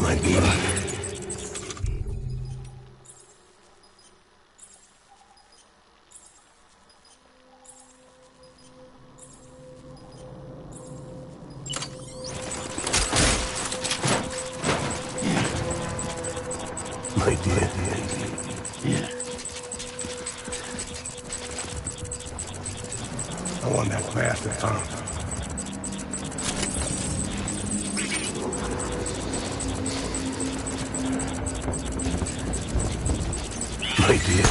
my baby. My dear. Yeah. I want that bastard found. My dear.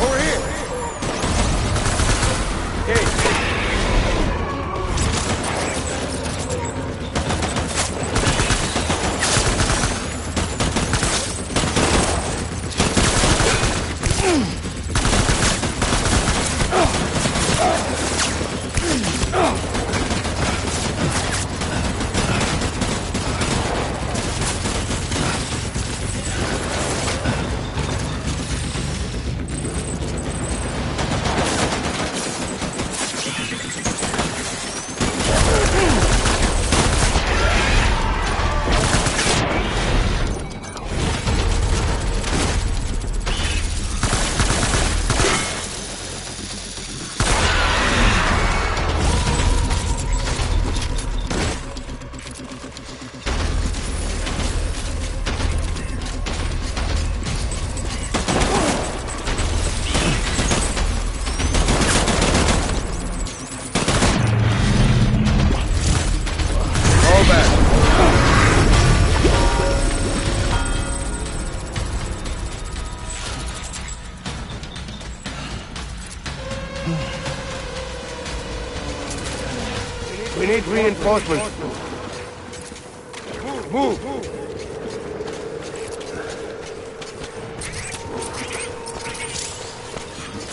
Over here! Hey! We need reinforcements. Move!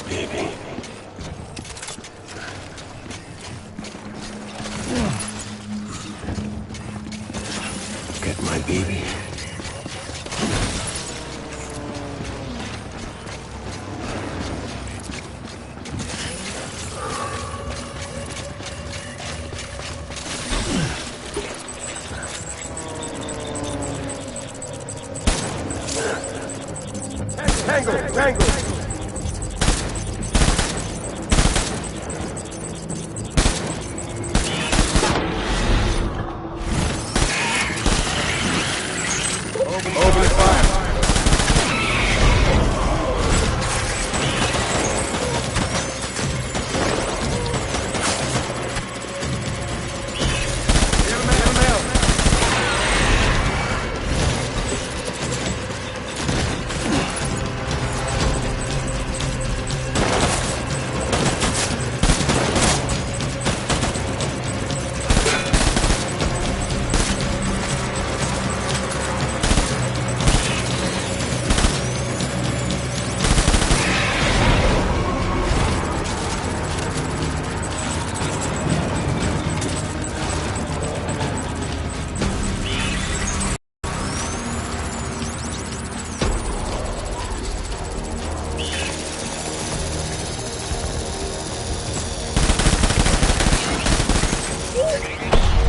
Baby. Get my baby. Tango! Open the fire!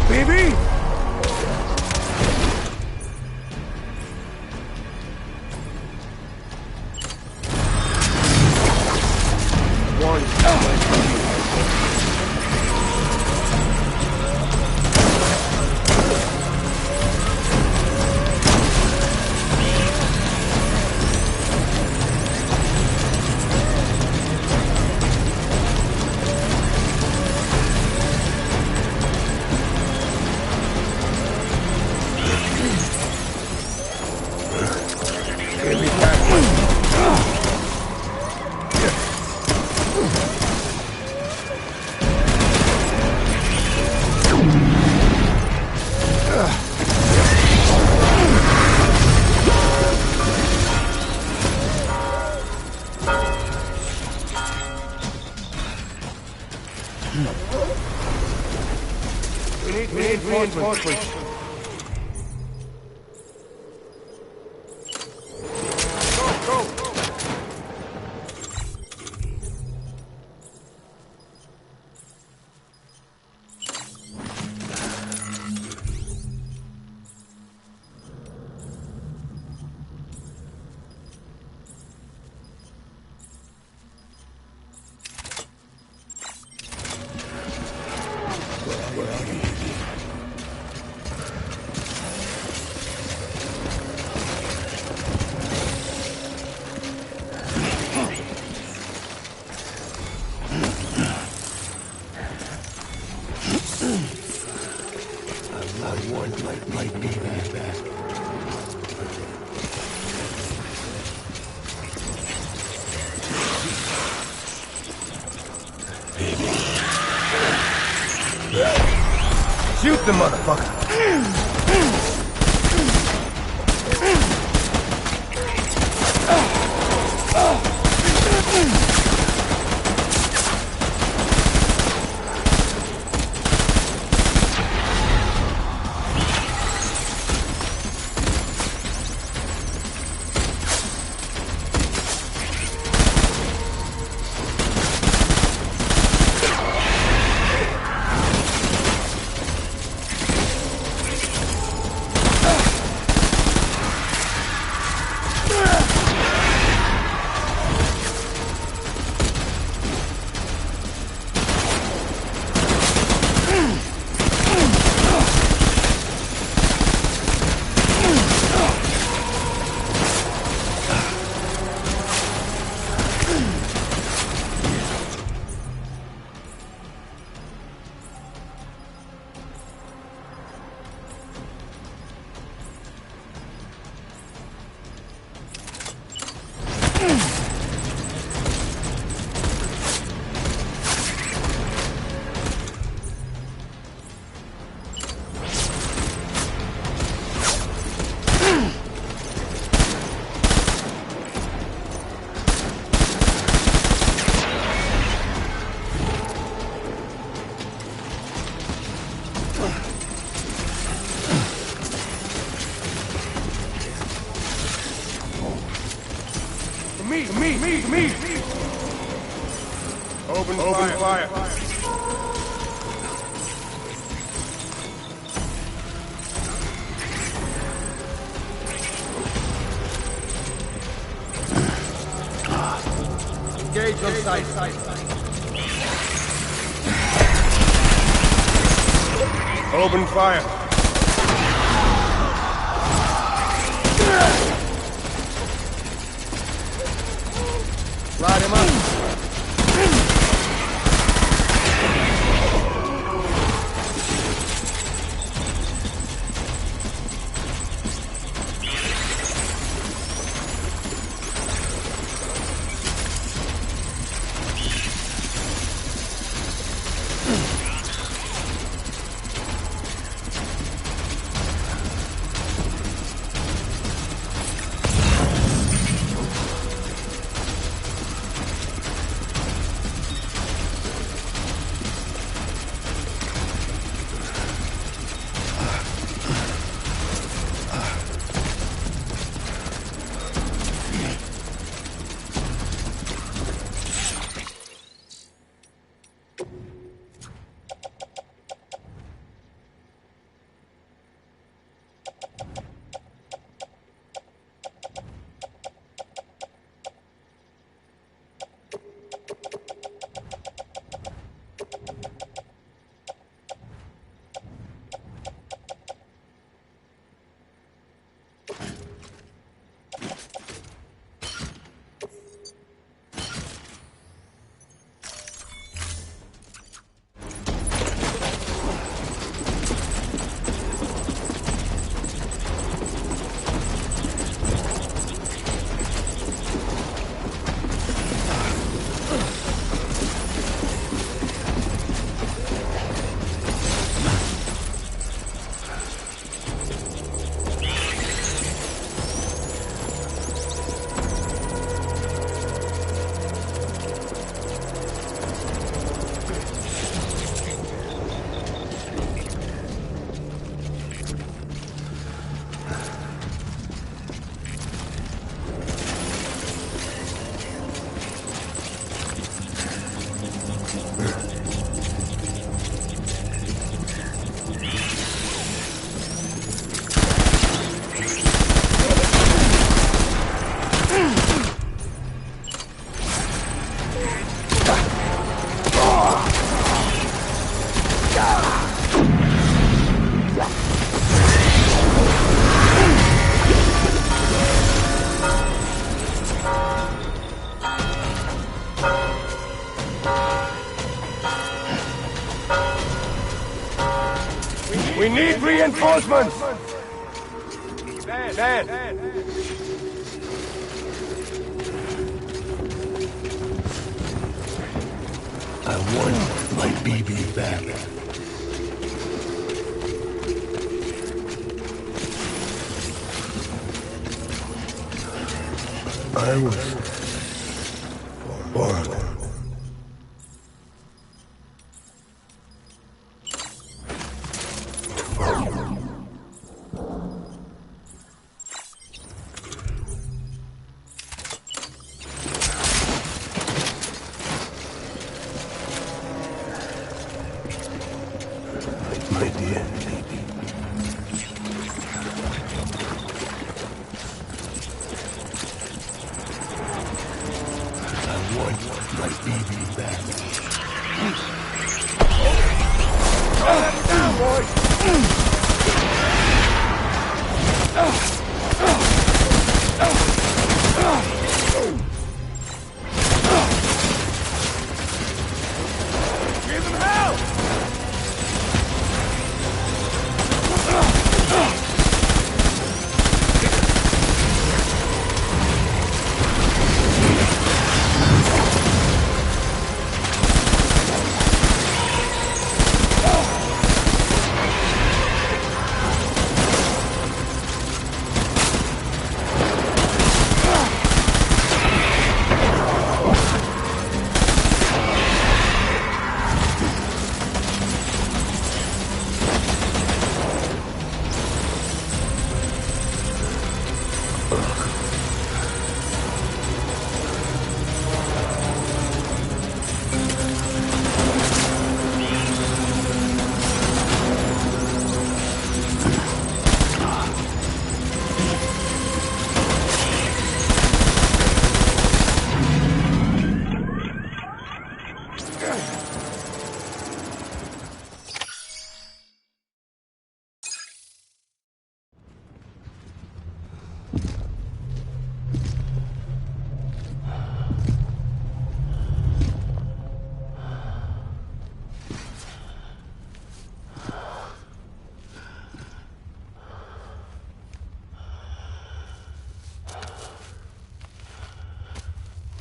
Baby! We need reinforcements. Go! Shoot the motherfucker! Me! Open fire. Engage on sight. Open fire. Light him up. We need reinforcements! Stand! I want my baby back. I was born. My dear baby. I want my baby back. Down, boys! Give him hell!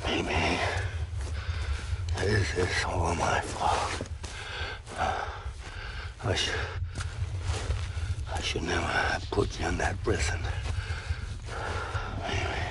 Amy, this is all my fault. I should never have put you in that prison. Amy.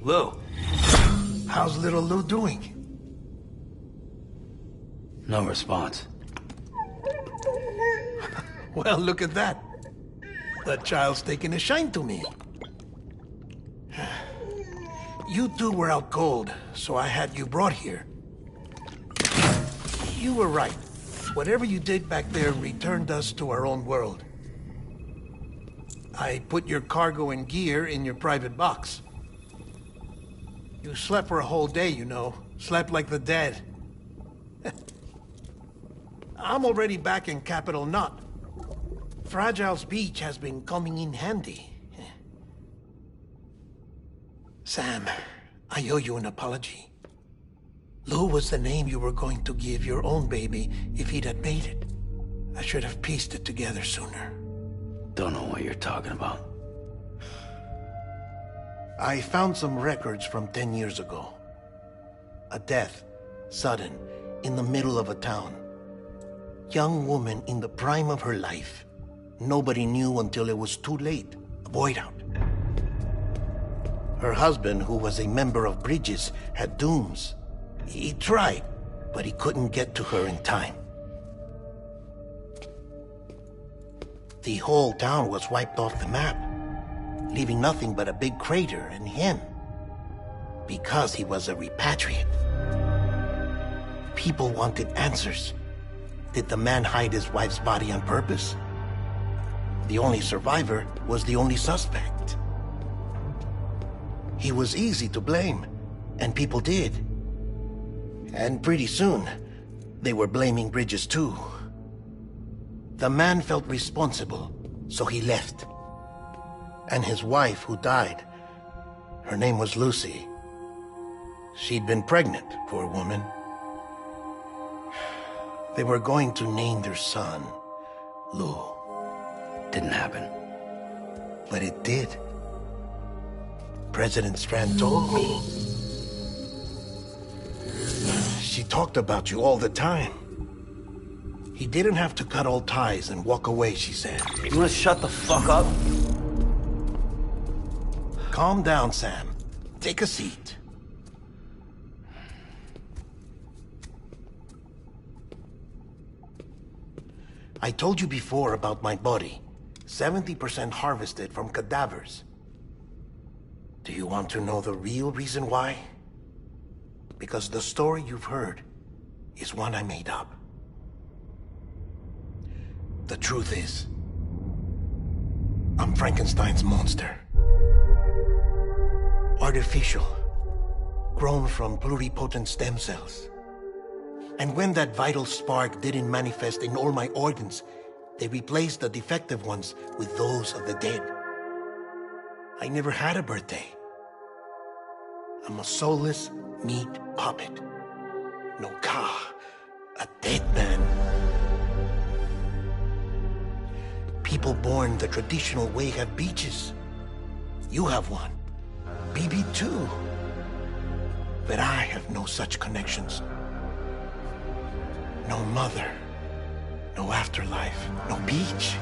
Lou. How's little Lou doing? No response. Well, look at that. That child's taking a shine to me. You two were out cold, so I had you brought here. You were right. Whatever you did back there returned us to our own world. I put your cargo and gear in your private box. You slept for a whole day, you know. Slept like the dead. I'm already back in Capital Knot. Fragile's beach has been coming in handy. Sam, I owe you an apology. Lou was the name you were going to give your own baby if he'd had made it. I should have pieced it together sooner. Don't know what you're talking about. I found some records from 10 years ago. A death, sudden, in the middle of a town. Young woman in the prime of her life. Nobody knew until it was too late. A void out. Her husband, who was a member of Bridges, had dooms. He tried, but he couldn't get to her in time. The whole town was wiped off the map, leaving nothing but a big crater and him. Because he was a repatriate. People wanted answers. Did the man hide his wife's body on purpose? The only survivor was the only suspect. He was easy to blame, and people did. And pretty soon, they were blaming Bridges too. The man felt responsible, so he left. And his wife, who died, her name was Lucy. She'd been pregnant, poor woman. They were going to name their son Lou. Didn't happen. But it did. President Strand told me. She talked about you all the time. He didn't have to cut all ties and walk away, she said. You wanna shut the fuck up? Calm down, Sam. Take a seat. I told you before about my body. 70% harvested from cadavers. Do you want to know the real reason why? Because the story you've heard is one I made up. The truth is, I'm Frankenstein's monster. Artificial, grown from pluripotent stem cells. And when that vital spark didn't manifest in all my organs, they replaced the defective ones with those of the dead. I never had a birthday. I'm a soulless meat puppet. No car, a dead man. People born the traditional way have beaches. You have one. BB too. But I have no such connections. No mother. No afterlife. No beach.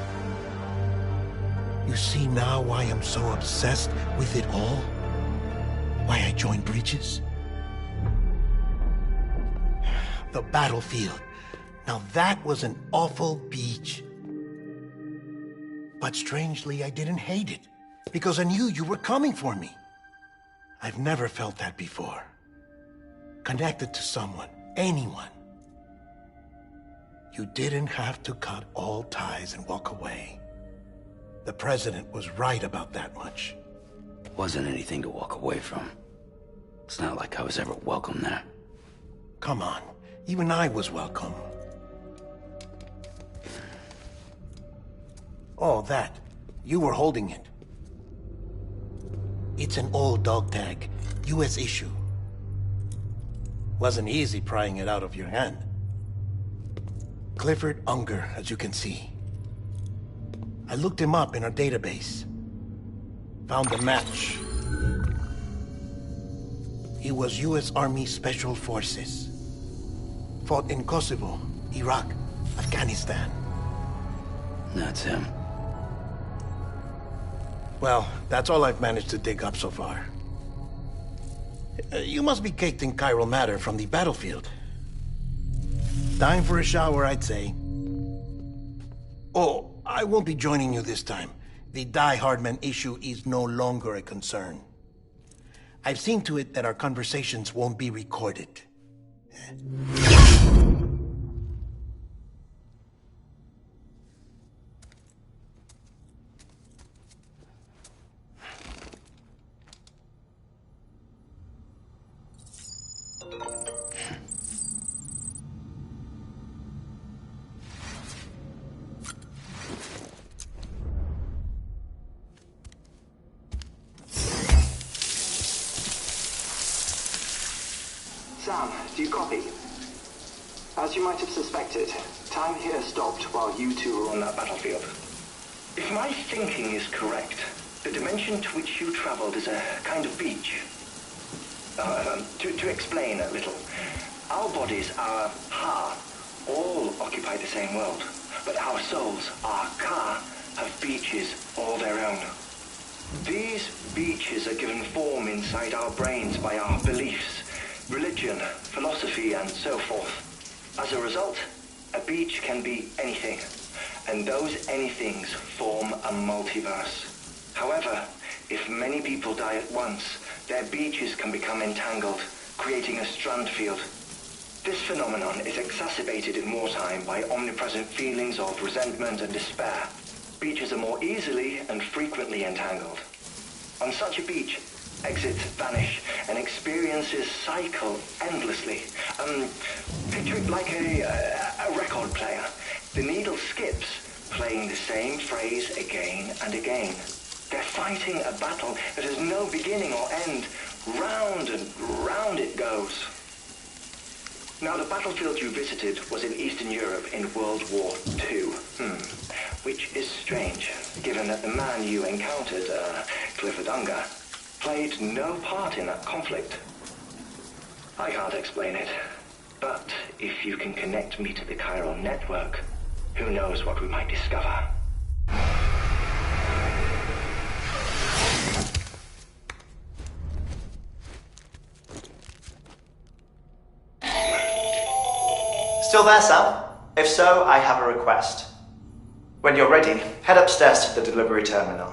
You see now why I'm so obsessed with it all? Why I joined Bridges? The battlefield. Now that was an awful beach. But strangely, I didn't hate it. Because I knew you were coming for me. I've never felt that before. Connected to someone, anyone. You didn't have to cut all ties and walk away. The president was right about that much. Wasn't anything to walk away from. It's not like I was ever welcome there. Come on, even I was welcome. Oh, that. You were holding it. It's an old dog tag, US issue. Wasn't easy prying it out of your hand. Clifford Unger, as you can see. I looked him up in our database. Found a match. He was US Army Special Forces. Fought in Kosovo, Iraq, Afghanistan. That's him. Well, that's all I've managed to dig up so far. You must be caked in chiral matter from the battlefield. Time for a shower, I'd say. Oh, I won't be joining you this time. The Die Hardman issue is no longer a concern. I've seen to it that our conversations won't be recorded. Sam, do you copy? As you might have suspected, time here stopped while you two were on that battlefield. If my thinking is correct, the dimension to which you traveled is a kind of beach. To explain a little, our bodies, our Ha, all occupy the same world, but our souls, our Ka, have beaches all their own. These beaches are given form inside our brains by our beliefs, religion, philosophy, and so forth. As a result, a beach can be anything, and those anythings form a multiverse. However, if many people die at once, their beaches can become entangled, creating a strand field. This phenomenon is exacerbated in wartime by omnipresent feelings of resentment and despair. Beaches are more easily and frequently entangled. On such a beach, exits vanish and experiences cycle endlessly. Picture it like a record player. The needle skips, playing the same phrase again and again. They're fighting a battle that has no beginning or end. Round and round it goes. Now, the battlefield you visited was in Eastern Europe in World War II. Which is strange, given that the man you encountered, Clifford Unger, played no part in that conflict. I can't explain it, but if you can connect me to the chiral network, who knows what we might discover. Still there, Sam? If so, I have a request. When you're ready, head upstairs to the delivery terminal.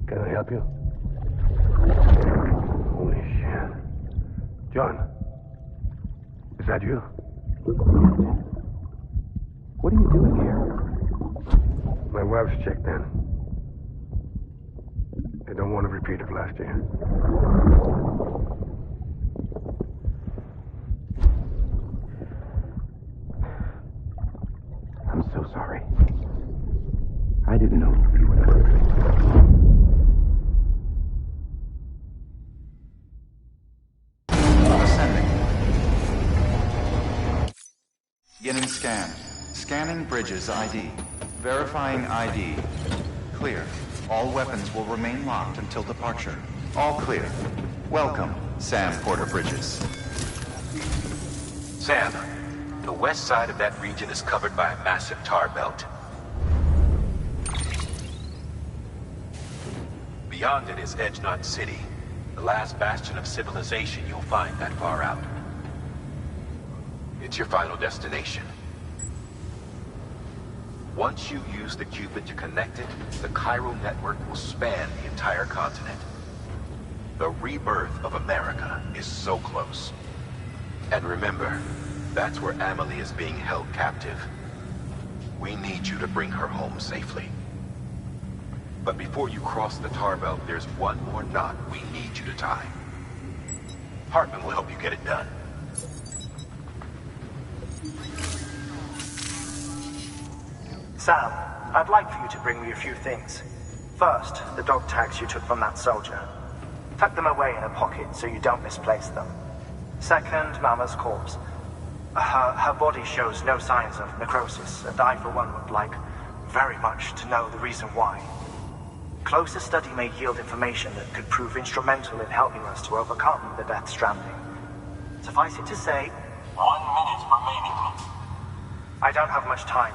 Can I help you? Holy shit. John, is that you? What are you doing here? My wife's checked in. They don't want a repeat of last year. I'm so sorry. I didn't know you were the person. Ascending. Beginning scan. Scanning bridges ID. Verifying ID. Clear. All weapons will remain locked until departure. All clear. Welcome, Sam Porter Bridges. Sam, the west side of that region is covered by a massive tar belt. Beyond it is Edge Knot City. The last bastion of civilization you'll find that far out. It's your final destination. Once you use the Cupid to connect it, the chiral network will span the entire continent. The rebirth of America is so close. And remember, that's where Amelie is being held captive. We need you to bring her home safely. But before you cross the tar belt, there's one more knot we need you to tie. Hartman will help you get it done. Sam, I'd like for you to bring me a few things. First, the dog tags you took from that soldier. Tuck them away in a pocket so you don't misplace them. Second, Mama's corpse. Her body shows no signs of necrosis, and I, for one, would like very much to know the reason why. Closer study may yield information that could prove instrumental in helping us to overcome the Death Stranding. Suffice it to say, 1 minute remaining. I don't have much time.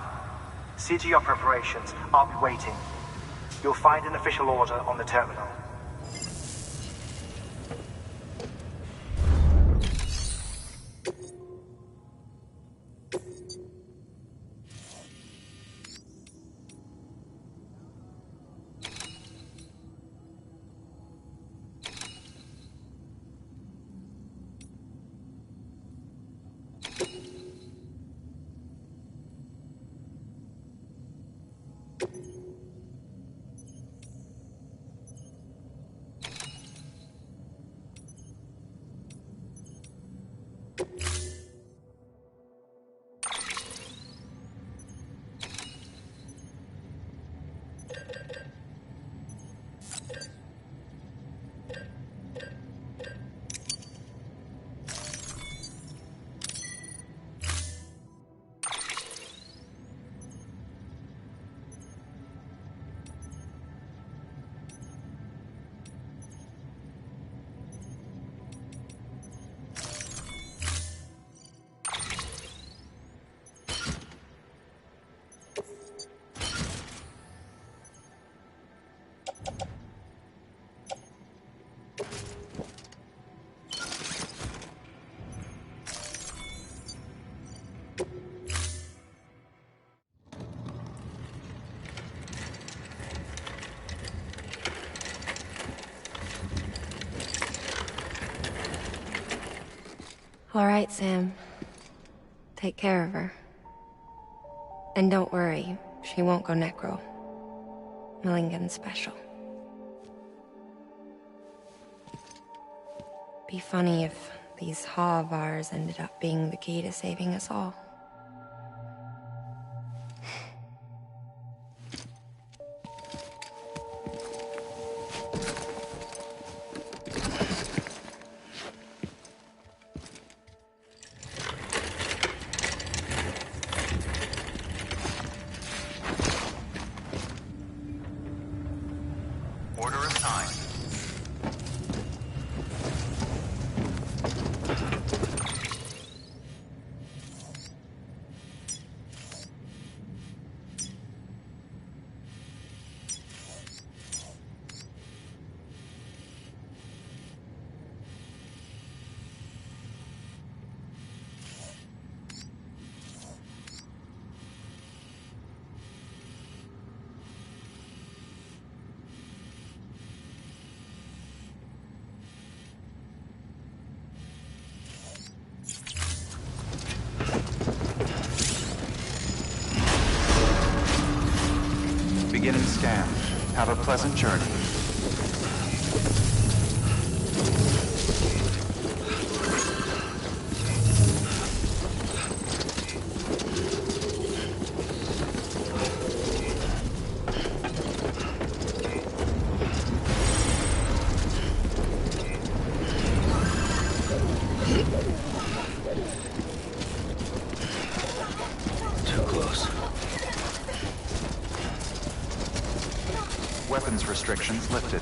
See to your preparations. I'll be waiting. You'll find an official order on the terminal. All right, Sam. Take care of her. And don't worry, she won't go necro. Millingen's special. Be funny if these Ha of ours ended up being the key to saving us all. Beginning scan. Have a pleasant journey. Weapons restrictions lifted.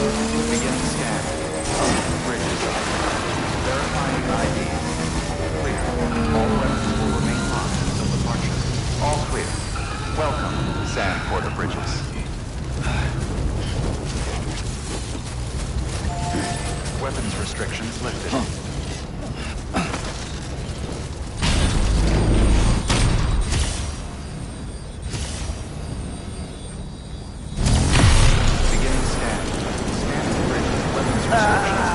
Beginning scan. Bridges up. Verifying IDs. Clear. All weapons will remain locked until departure. All clear. Welcome, Sam Porter Bridges. Weapons restrictions lifted. Beginning scan. Scanning bridges. Weapons restrictions.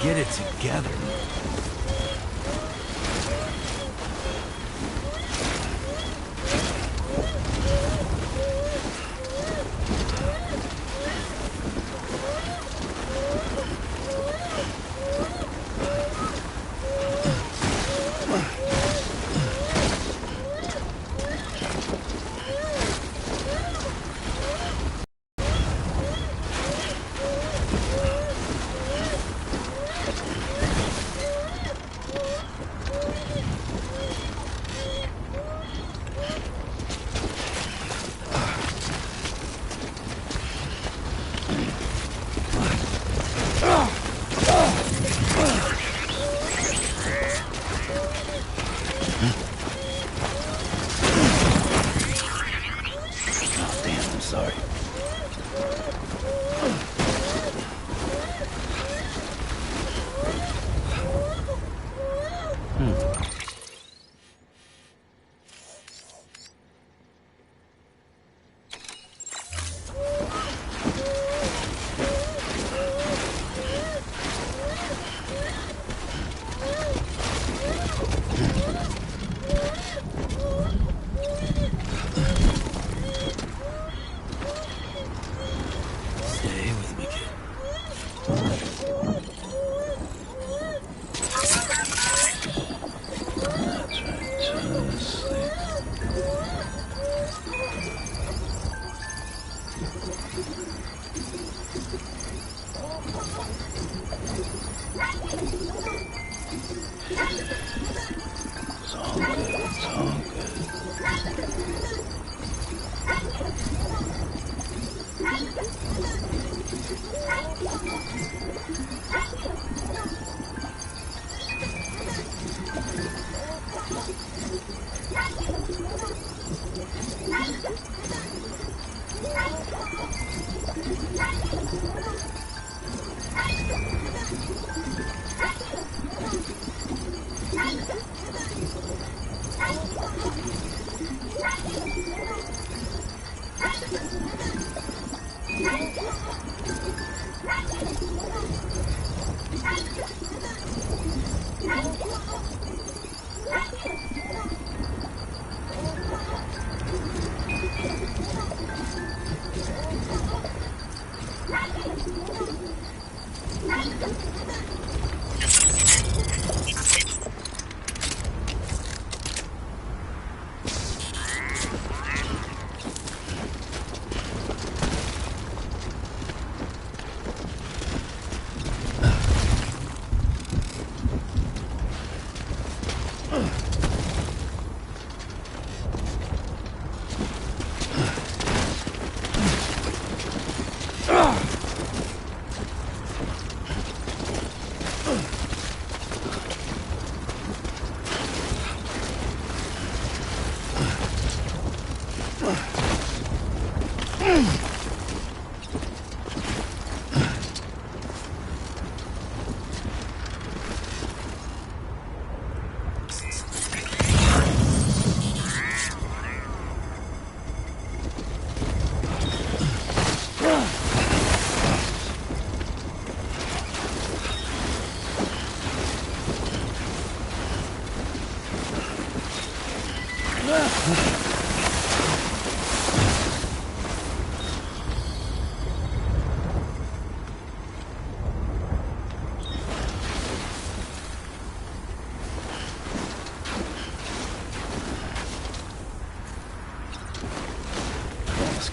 Get it together.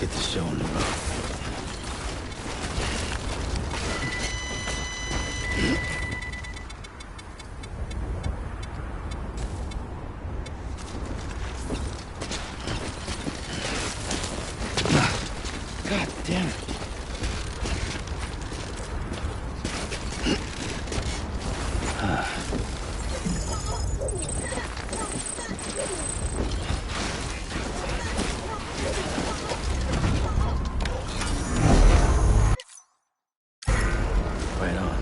get this show on the road. God damn it. Right on.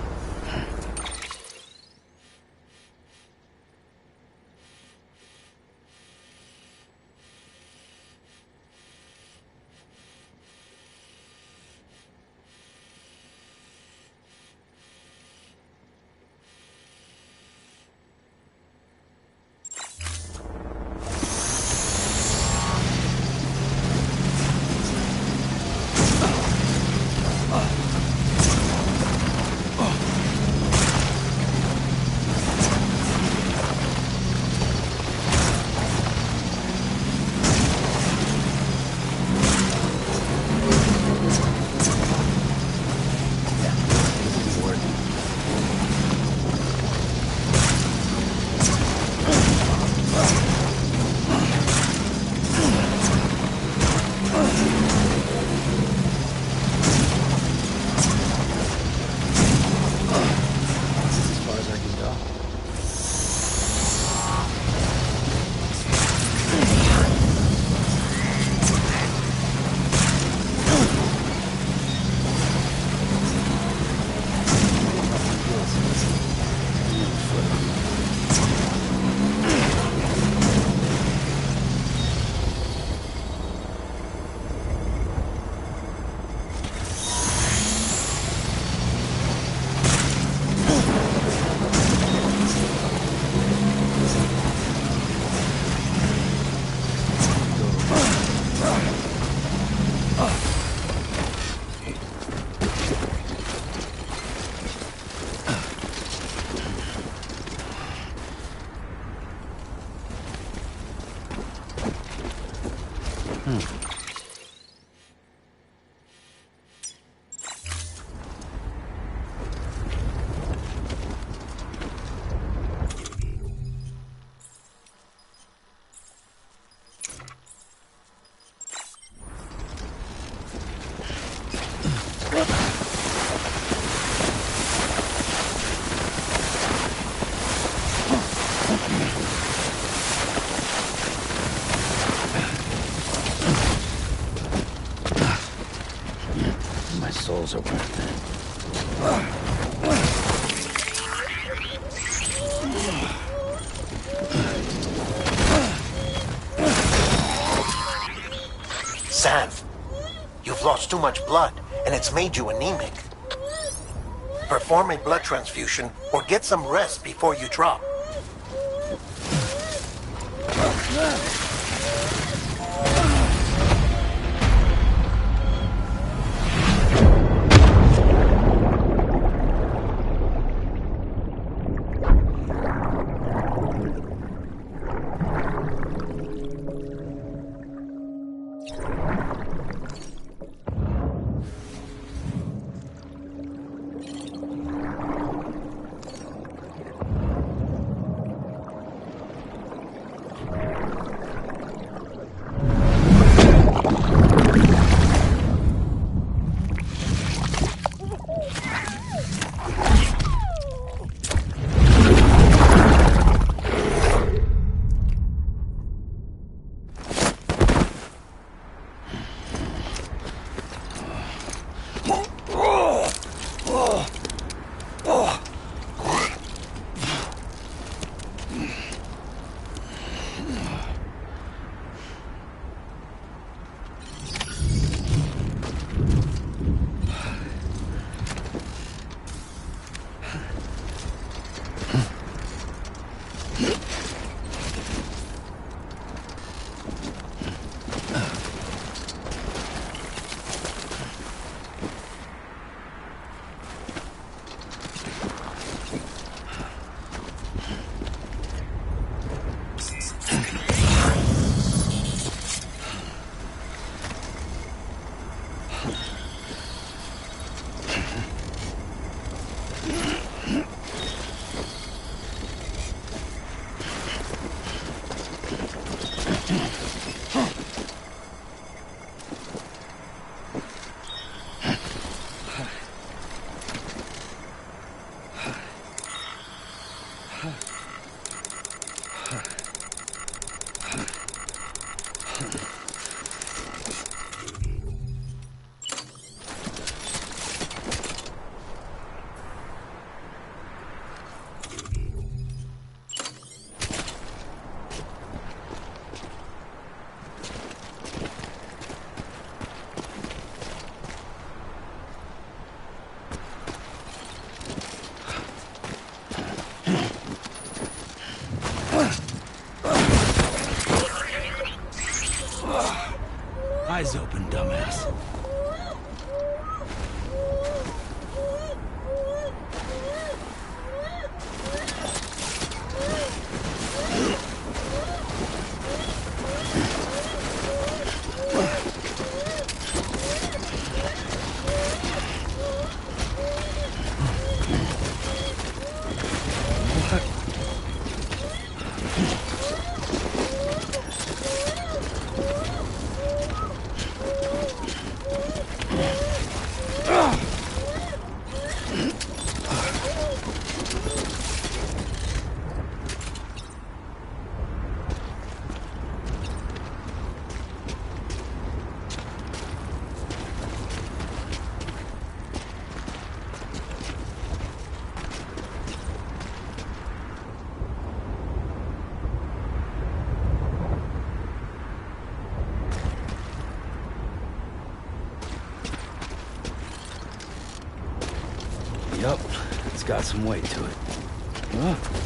My souls are worth it. Sam, you've lost too much blood, and it's made you anemic. Perform a blood transfusion or get some rest before you drop. Yup, it's got some weight to it. Huh?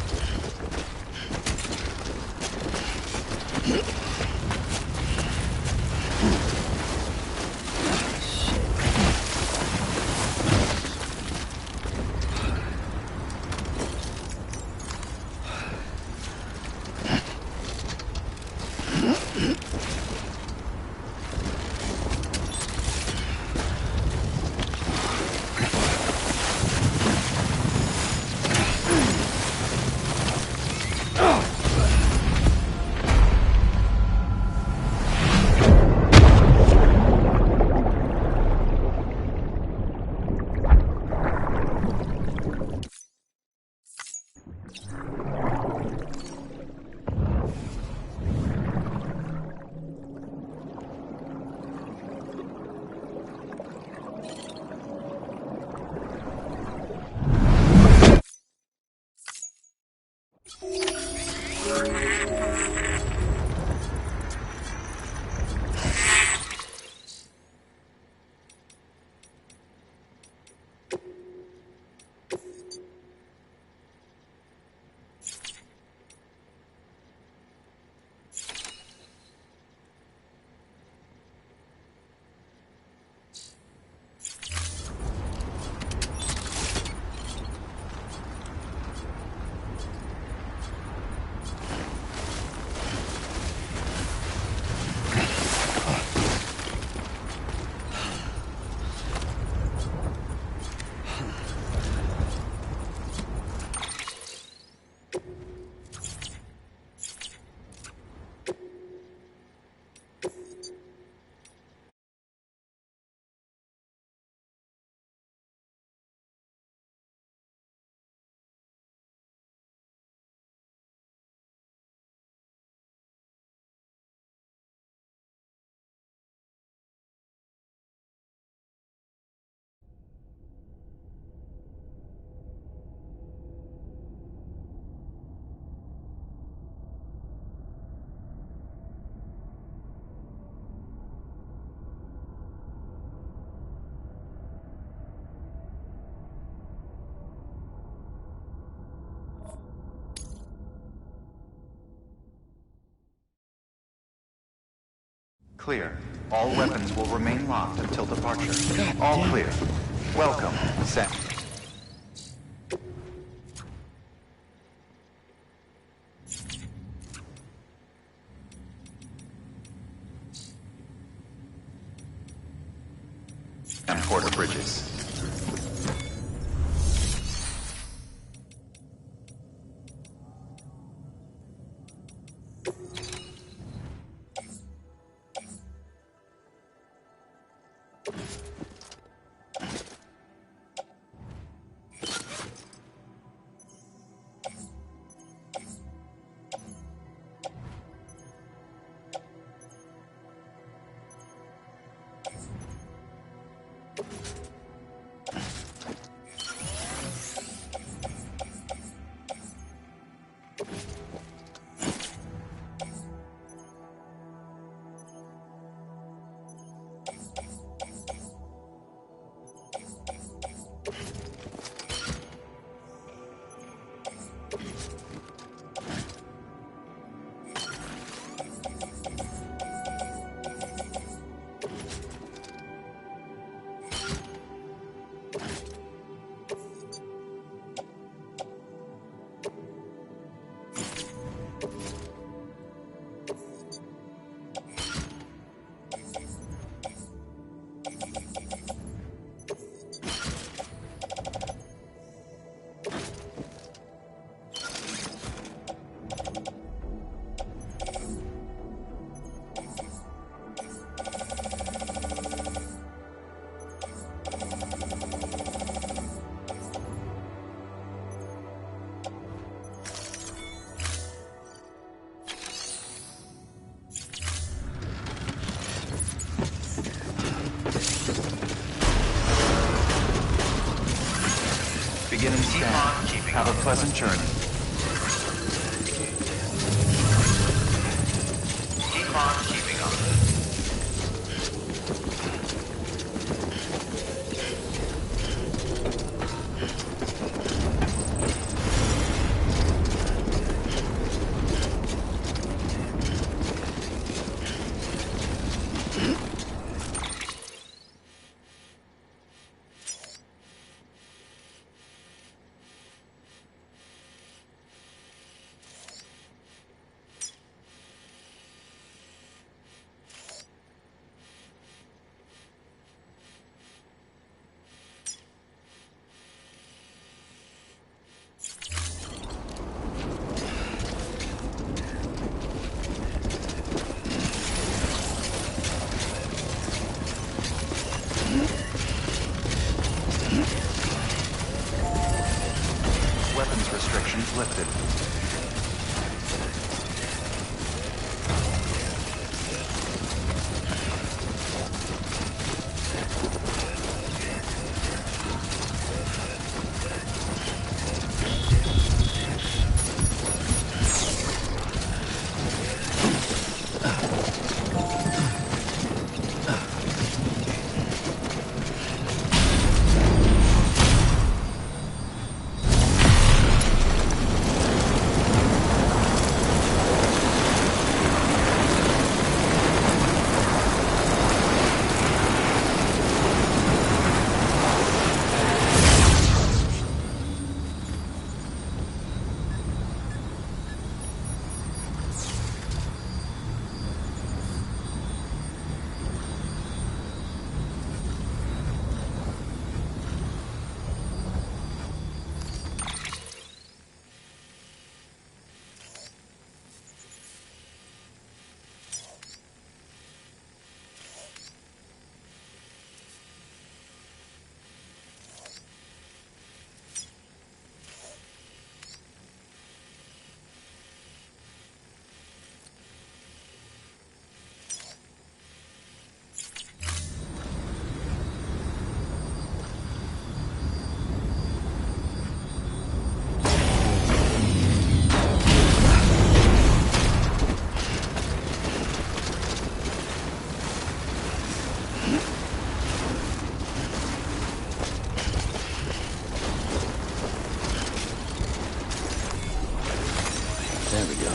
Clear. All weapons will remain locked until departure. All clear. Welcome, Sam. And Porter Bridges. Beginning scan. Have a pleasant journey. Keep on keeping on. Weapons restrictions lifted. There we go.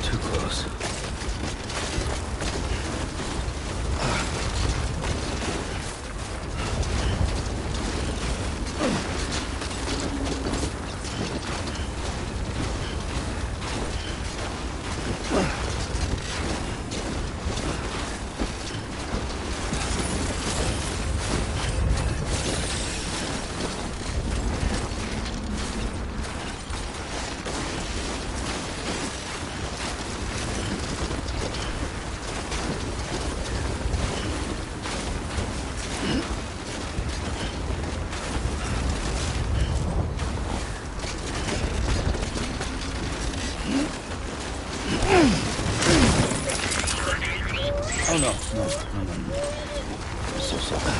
Too close. Oh no, no. I'm so sorry.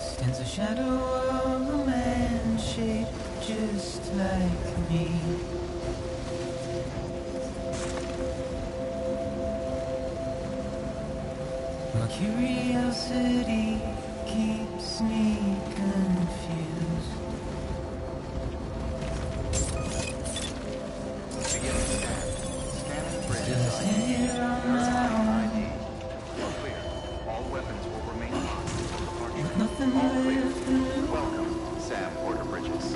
Stands a shadow of a man shaped just like me. My curiosity keeps me confused. Beginning scan. Scanning bridge. Still stand here on my own. Clear. All weapons will remain locked until departure. With nothing All clear. left to lose. Welcome, Sam Porter Bridges.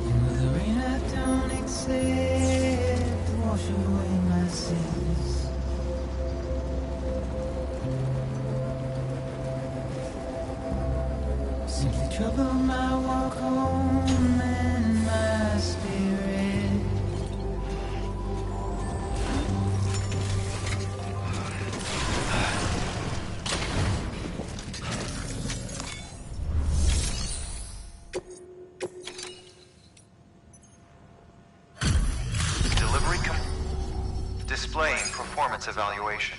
And with the rain I don't accept, wash away my sins. Simply trouble my walk home and my spirit. Delivery displaying performance evaluation.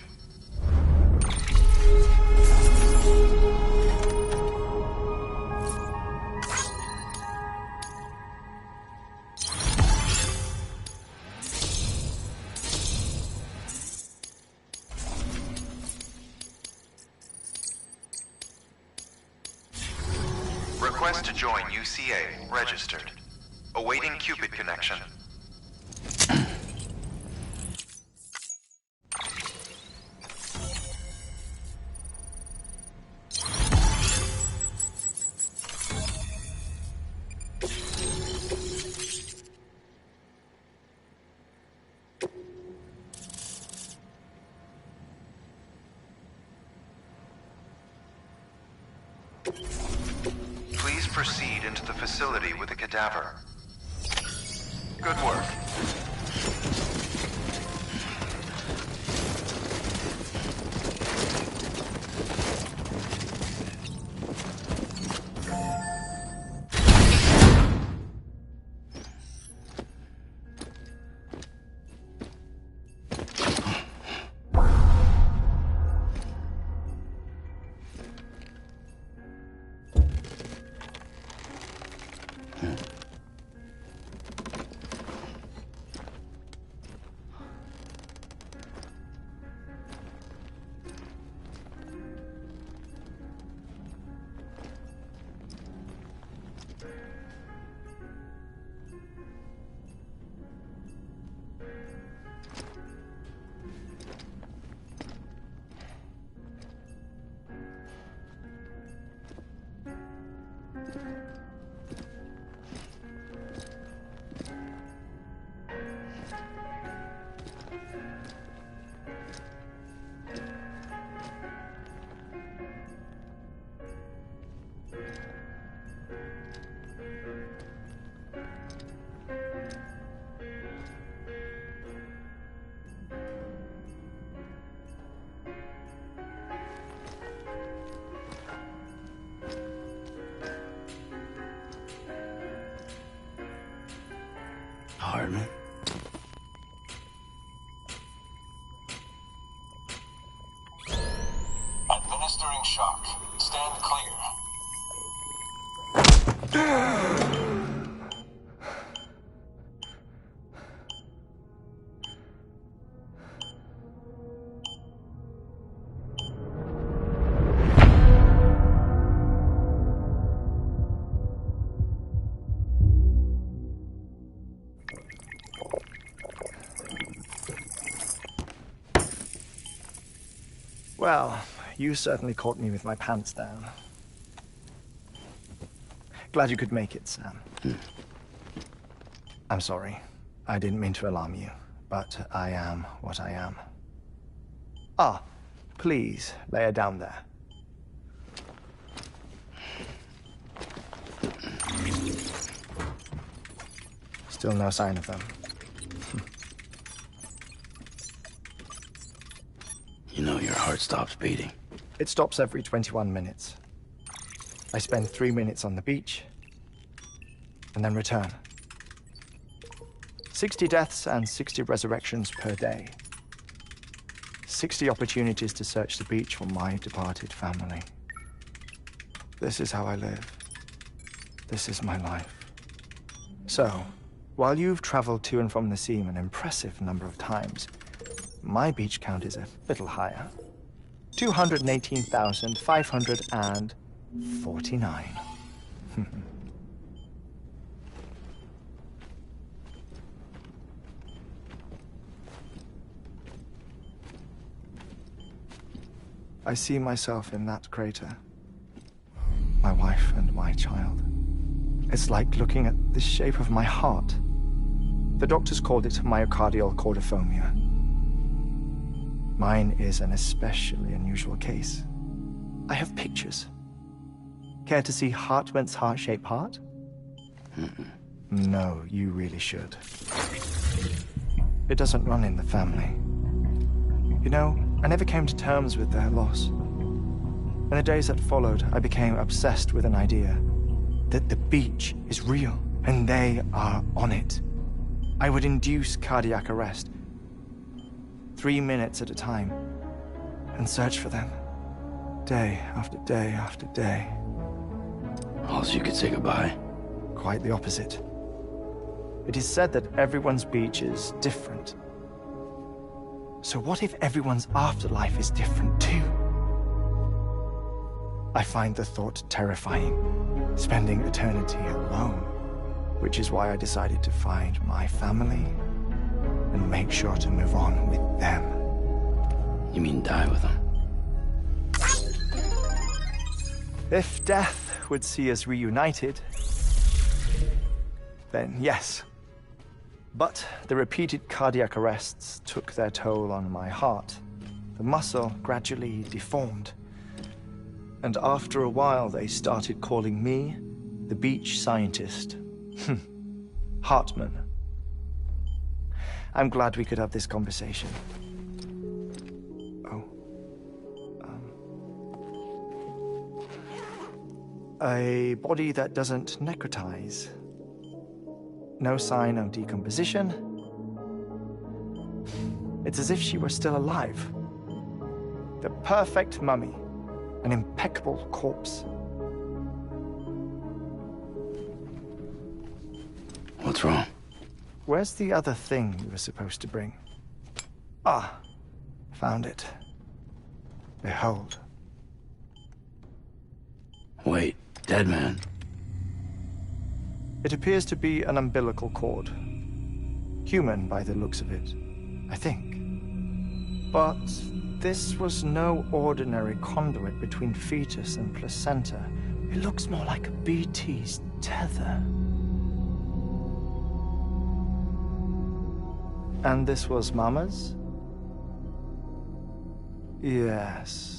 Request to join UCA. Registered. Awaiting Cupid connection. Please proceed into the facility with the cadaver. Good work. Hardman. Administering shock. Stand clear. Well, you certainly caught me with my pants down. Glad you could make it, Sam. I'm sorry. I didn't mean to alarm you, but I am what I am. Ah, please, lay her down there. Still no sign of them. You know your heart stops beating. It stops every 21 minutes. I spend 3 minutes on the beach, and then return. 60 deaths and 60 resurrections per day. 60 opportunities to search the beach for my departed family. This is how I live. This is my life. So, while you've traveled to and from the seam an impressive number of times, my beach count is a little higher. 218,549. I see myself in that crater. My wife and my child. It's like looking at the shape of my heart. The doctors called it myocardial cordiformia. Mine is an especially unusual case. I have pictures. Care to see Hartman's heart-shaped heart? No, you really should. It doesn't run in the family. You know, I never came to terms with their loss. In the days that followed, I became obsessed with an idea that the beach is real, and they are on it. I would induce cardiac arrest, 3 minutes at a time, and search for them, day after day after day. Also, you could say goodbye. Quite the opposite. It is said that everyone's beach is different. So what if everyone's afterlife is different too? I find the thought terrifying, spending eternity alone, which is why I decided to find my family and make sure to move on with them. You mean die with them? If death would see us reunited, then yes. But the repeated cardiac arrests took their toll on my heart. The muscle gradually deformed. And after a while, they started calling me the beach scientist. Hartman. I'm glad we could have this conversation. Oh. A body that doesn't necrotize. No sign of decomposition. It's as if she were still alive. The perfect mummy. An impeccable corpse. What's wrong? Where's the other thing you were supposed to bring? Ah, found it. Behold. Wait, dead man. It appears to be an umbilical cord. Human by the looks of it, I think. But this was no ordinary conduit between fetus and placenta. It looks more like a BT's tether. And this was Mama's? Yes.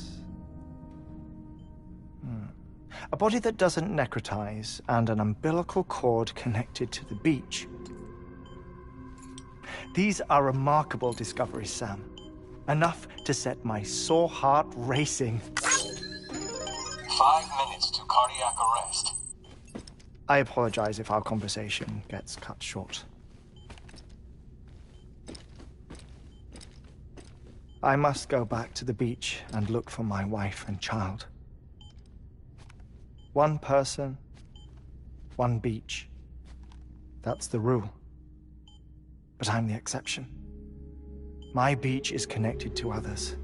A body that doesn't necrotize, and an umbilical cord connected to the beach. These are remarkable discoveries, Sam. Enough to set my sore heart racing. 5 minutes to cardiac arrest. I apologize if our conversation gets cut short. I must go back to the beach and look for my wife and child. One person, one beach. That's the rule. But I'm the exception. My beach is connected to others,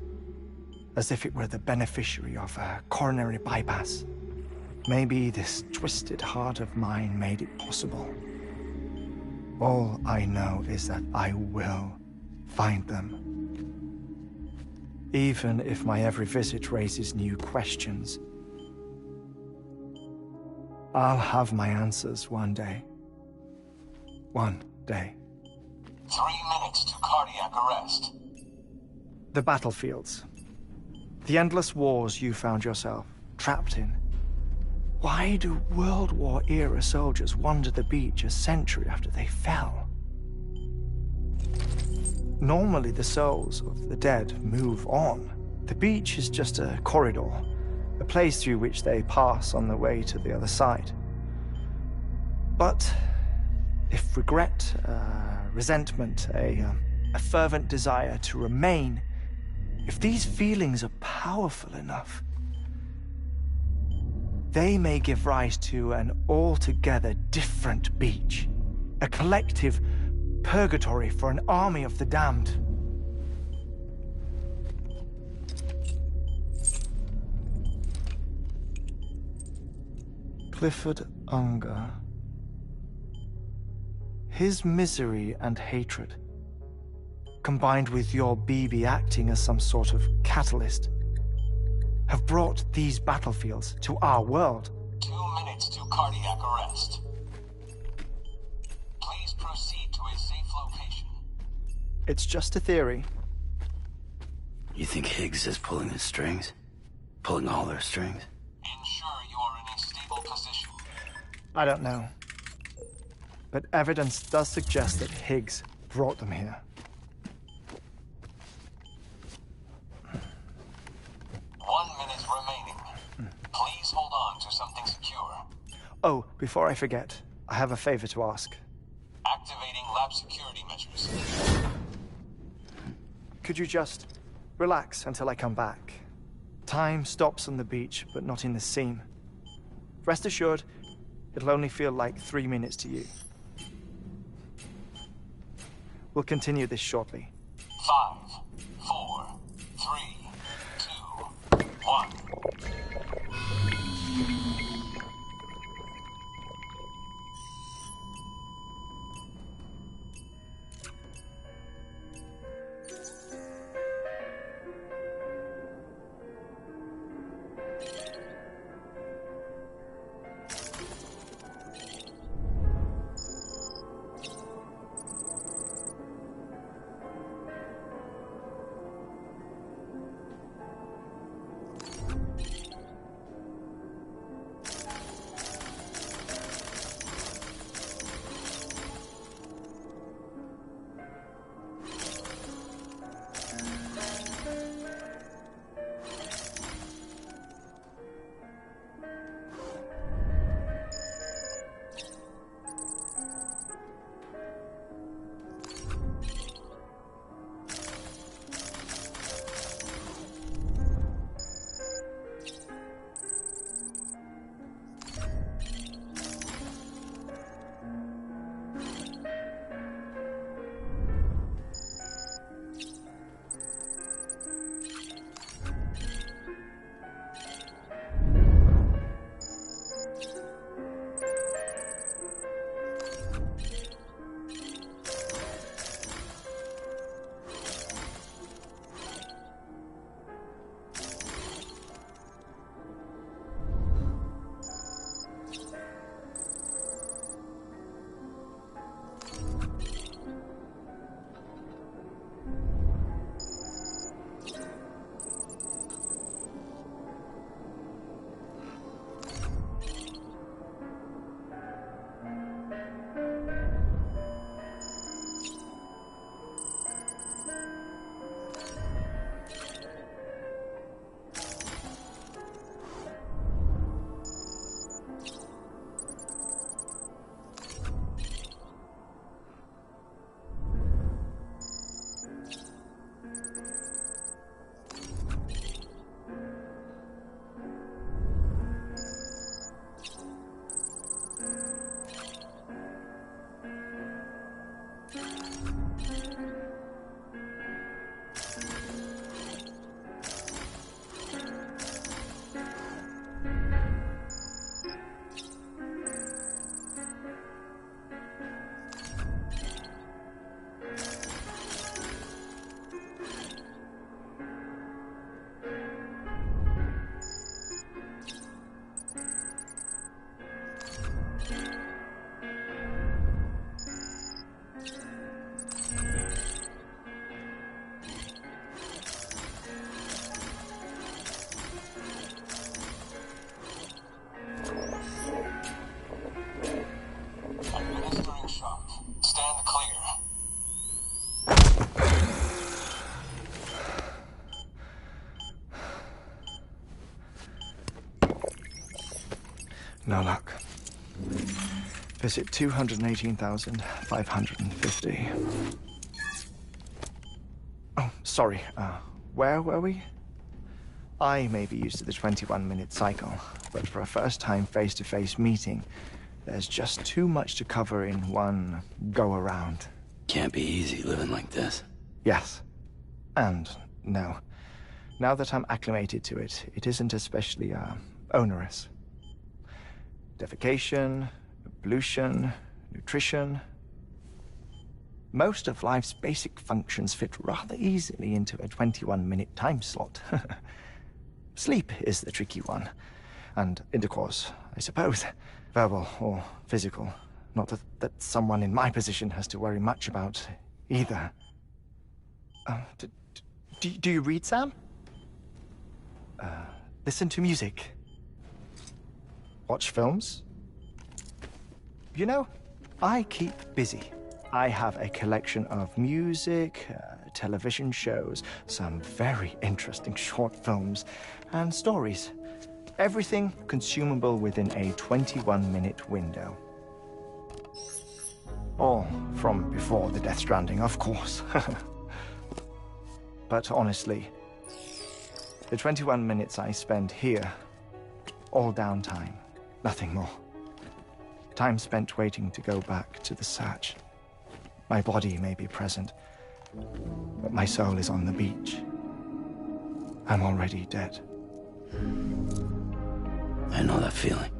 as if it were the beneficiary of a coronary bypass. Maybe this twisted heart of mine made it possible. All I know is that I will find them. Even if my every visit raises new questions, I'll have my answers one day. One day. 3 minutes to cardiac arrest. The battlefields. The endless wars you found yourself trapped in. Why do World War-era soldiers wander the beach a century after they fell? Normally, the souls of the dead move on. The beach is just a corridor, a place through which they pass on the way to the other side. But if regret, resentment, a fervent desire to remain, if these feelings are powerful enough, they may give rise to an altogether different beach, a collective purgatory for an army of the damned. Clifford Unger. His misery and hatred, combined with your BB acting as some sort of catalyst, have brought these battlefields to our world. 2 minutes to cardiac arrest. Please proceed to a safe location. It's just a theory. You think Higgs is pulling the strings? Pulling all their strings? Ensure you are in a stable position. I don't know. But evidence does suggest that Higgs brought them here. 1 minute remaining. Please hold on to something secure. Oh, before I forget, I have a favor to ask. Activating lab security measures. Could you just relax until I come back? Time stops on the beach, but not in the scene. Rest assured, it'll only feel like 3 minutes to you. We'll continue this shortly. 5, 4, 3, 2, 1. No luck. Visit 218,550. Oh, sorry. Where were we? I may be used to the 21-minute cycle, but for a first-time face-to-face meeting, there's just too much to cover in one go-around. Can't be easy living like this. Yes. And no. Now that I'm acclimated to it, it isn't especially, onerous. Defecation, pollution, nutrition. Most of life's basic functions fit rather easily into a 21-minute time slot. Sleep is the tricky one. And intercourse, I suppose. Verbal or physical. Not that someone in my position has to worry much about either. Do you read, Sam? Listen to music. Watch films? You know, I keep busy. I have a collection of music, television shows, some very interesting short films, and stories. Everything consumable within a 21-minute window. All from before the Death Stranding, of course. But honestly, the 21 minutes I spend here, all downtime, nothing more. Time spent waiting to go back to the search. My body may be present, but my soul is on the beach. I'm already dead. I know that feeling.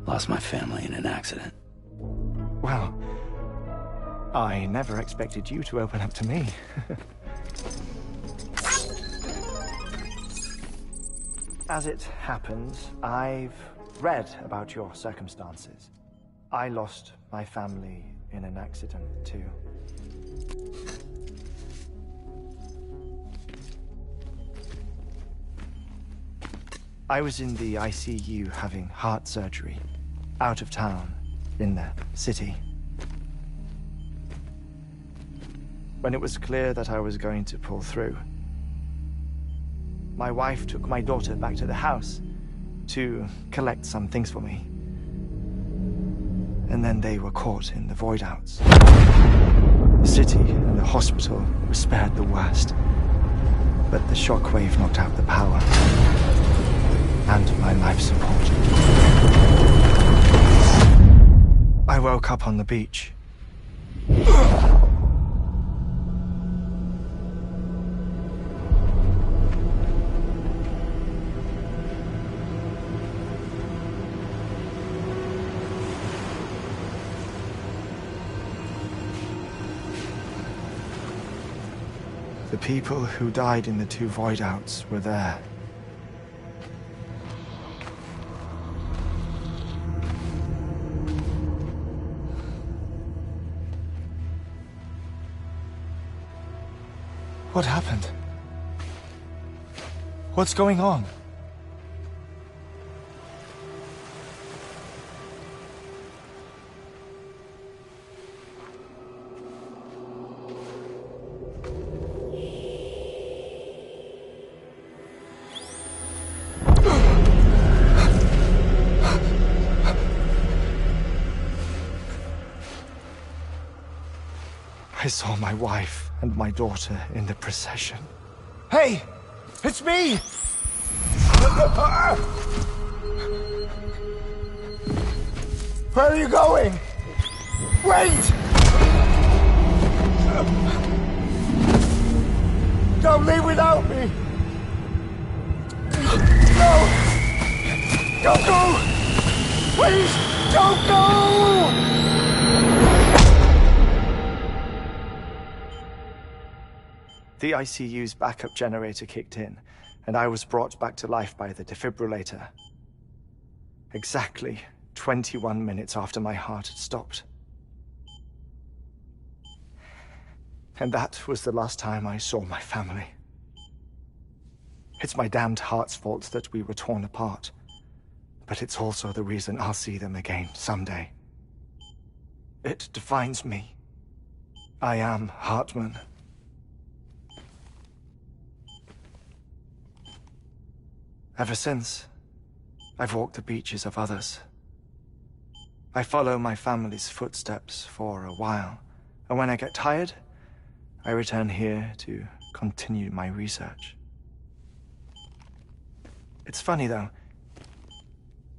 Lost my family in an accident. Well, I never expected you to open up to me. As it happens, I've read about your circumstances. I lost my family in an accident, too. I was in the ICU having heart surgery, out of town, in the city. When it was clear that I was going to pull through, my wife took my daughter back to the house to collect some things for me. And then they were caught in the void-outs. The city and the hospital were spared the worst, but the shockwave knocked out the power and my life support. I woke up on the beach. The people who died in the two void-outs were there. What happened? What's going on? I saw my wife and my daughter in the procession. Hey! It's me! Where are you going? Wait! Don't leave without me! No! Don't go! Please, don't go! The ICU's backup generator kicked in, and I was brought back to life by the defibrillator. Exactly 21 minutes after my heart had stopped. And that was the last time I saw my family. It's my damned heart's fault that we were torn apart, but it's also the reason I'll see them again someday. It defines me. I am Hartman. Ever since, I've walked the beaches of others, I follow my family's footsteps for a while, and when I get tired, I return here to continue my research. It's funny, though.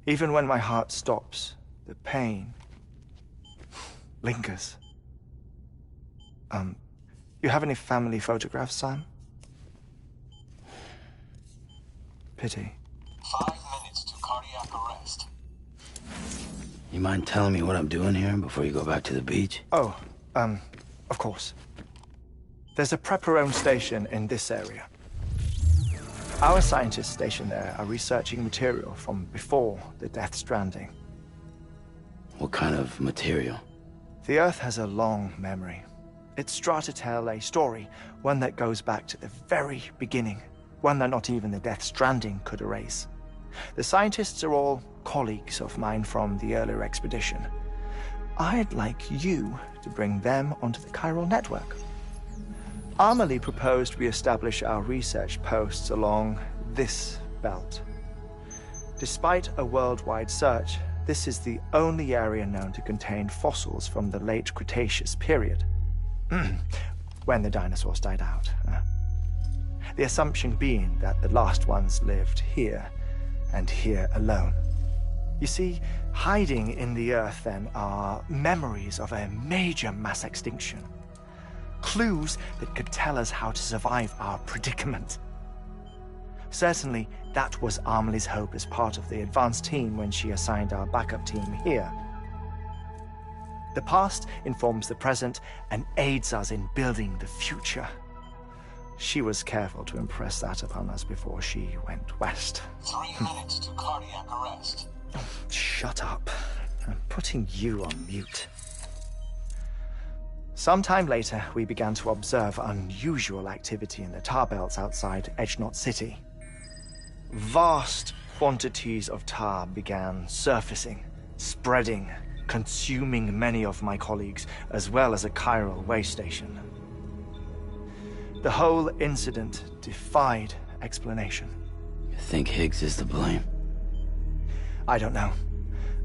Even when my heart stops, the pain lingers. You have any family photographs, Sam? Pity. 5 minutes to cardiac arrest. You mind telling me what I'm doing here before you go back to the beach? Oh, of course. There's a Prepperone station in this area. Our scientists stationed there are researching material from before the Death Stranding. What kind of material? The Earth has a long memory. It's trying to tell a story, one that goes back to the very beginning, one that not even the Death Stranding could erase. The scientists are all colleagues of mine from the earlier expedition. I'd like you to bring them onto the chiral network. Amelie proposed we establish our research posts along this belt. Despite a worldwide search, this is the only area known to contain fossils from the late Cretaceous period, when the dinosaurs died out. The assumption being that the last ones lived here, and here alone. You see, hiding in the Earth, then, are memories of a major mass extinction. Clues that could tell us how to survive our predicament. Certainly, that was Amelie's hope as part of the advanced team when she assigned our backup team here. The past informs the present and aids us in building the future. She was careful to impress that upon us before she went west. 3 minutes to cardiac arrest. Oh, shut up. I'm putting you on mute. Sometime later, we began to observe unusual activity in the tar belts outside Edgenot City. Vast quantities of tar began surfacing, spreading, consuming many of my colleagues, as well as a chiral way station. The whole incident defied explanation. You think Higgs is to blame? I don't know,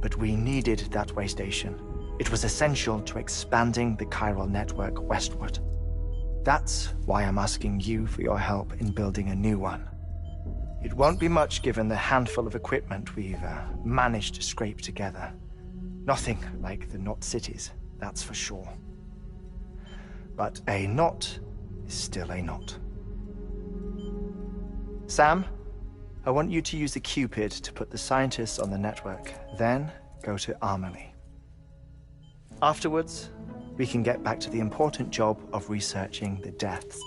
but we needed that way station. It was essential to expanding the chiral network westward. That's why I'm asking you for your help in building a new one. It won't be much given the handful of equipment we've managed to scrape together. Nothing like the knot cities, that's for sure. But a knot is still a knot. Sam, I want you to use the Cupid to put the scientists on the network, then go to Amelie. Afterwards, we can get back to the important job of researching the deaths.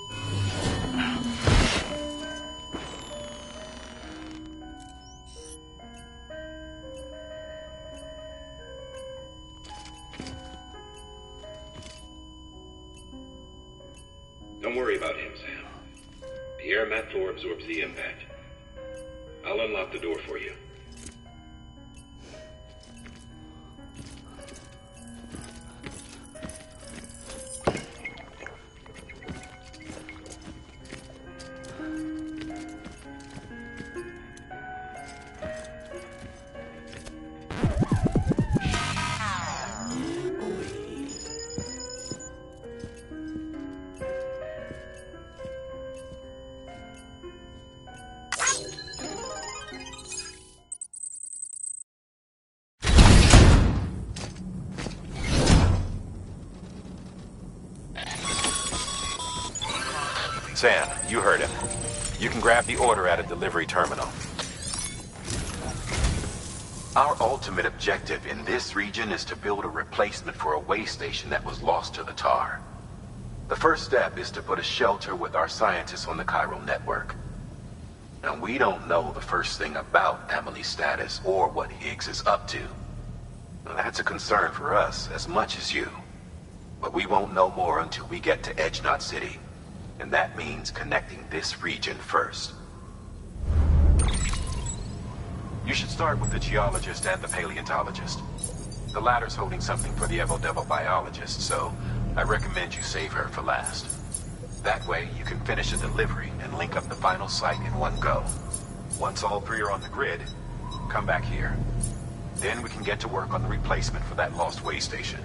Don't worry about him, Sam. The air mat floor absorbs the impact. I'll unlock the door for you. Sam, you heard him. You can grab the order at a delivery terminal. Our ultimate objective in this region is to build a replacement for a way station that was lost to the tar. The first step is to put a shelter with our scientists on the chiral network. Now, we don't know the first thing about Amelie's status or what Higgs is up to. Now, that's a concern for us as much as you. But we won't know more until we get to Edgenot City. And that means connecting this region first. You should start with the geologist and the paleontologist. The latter's holding something for the Evo-Devo biologist, so I recommend you save her for last. That way, you can finish the delivery and link up the final site in one go. Once all three are on the grid, come back here. Then we can get to work on the replacement for that lost way station.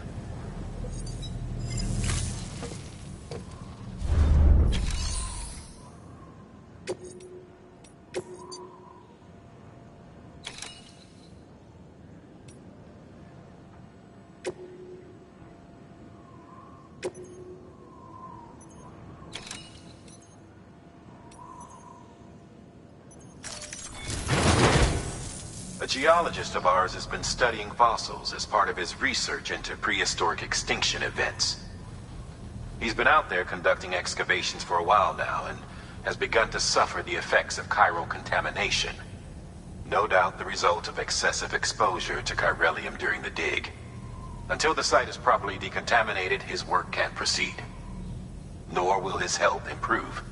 A geologist of ours has been studying fossils as part of his research into prehistoric extinction events. He's been out there conducting excavations for a while now and has begun to suffer the effects of chiral contamination. No doubt the result of excessive exposure to chiralium during the dig. Until the site is properly decontaminated, his work can't proceed. Nor will his health improve.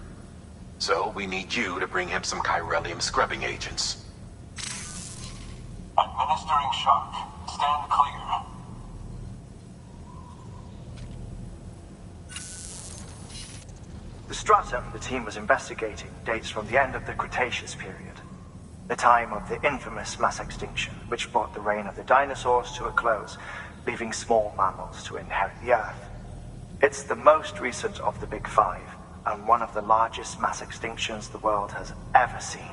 So we need you to bring him some chiralium scrubbing agents. Administering shock. Stand clear. The stratum the team was investigating dates from the end of the Cretaceous period, the time of the infamous mass extinction, which brought the reign of the dinosaurs to a close, leaving small mammals to inherit the Earth. It's the most recent of the Big Five, and one of the largest mass extinctions the world has ever seen.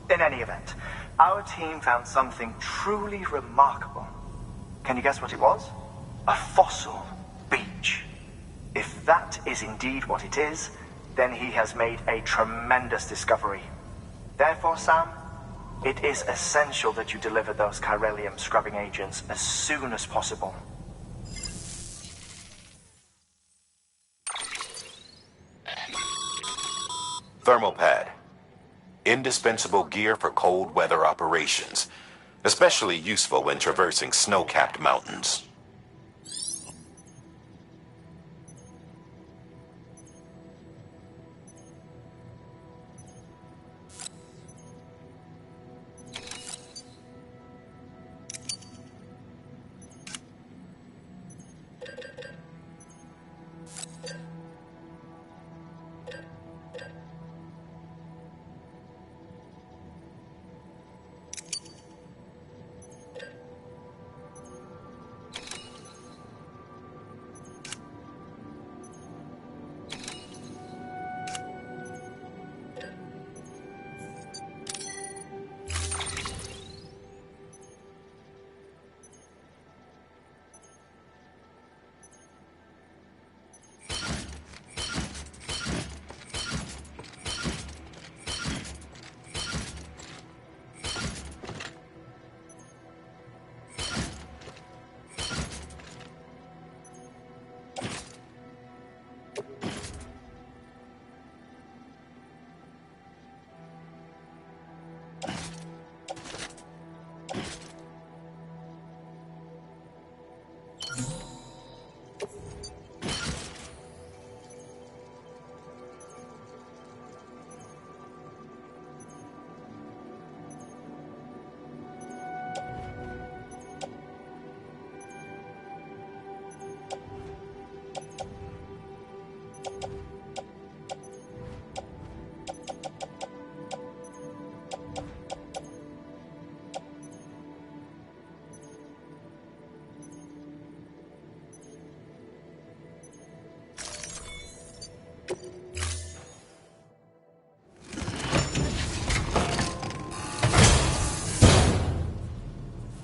In any event, our team found something truly remarkable. Can you guess what it was? A fossil beach. If that is indeed what it is, then he has made a tremendous discovery. Therefore, Sam, it is essential that you deliver those chiralium scrubbing agents as soon as possible. Thermal pad. Indispensable gear for cold weather operations, especially useful when traversing snow-capped mountains.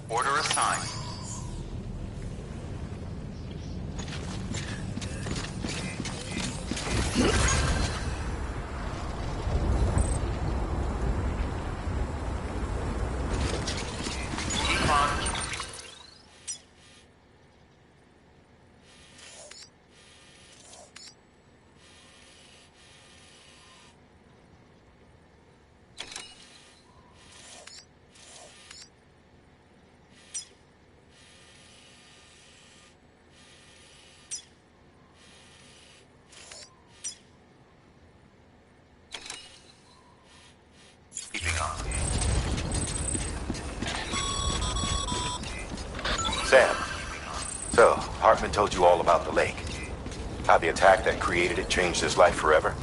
Order assigned. Keep on. Sam, so Hartman told you all about the lake. How the attack that created it changed his life forever?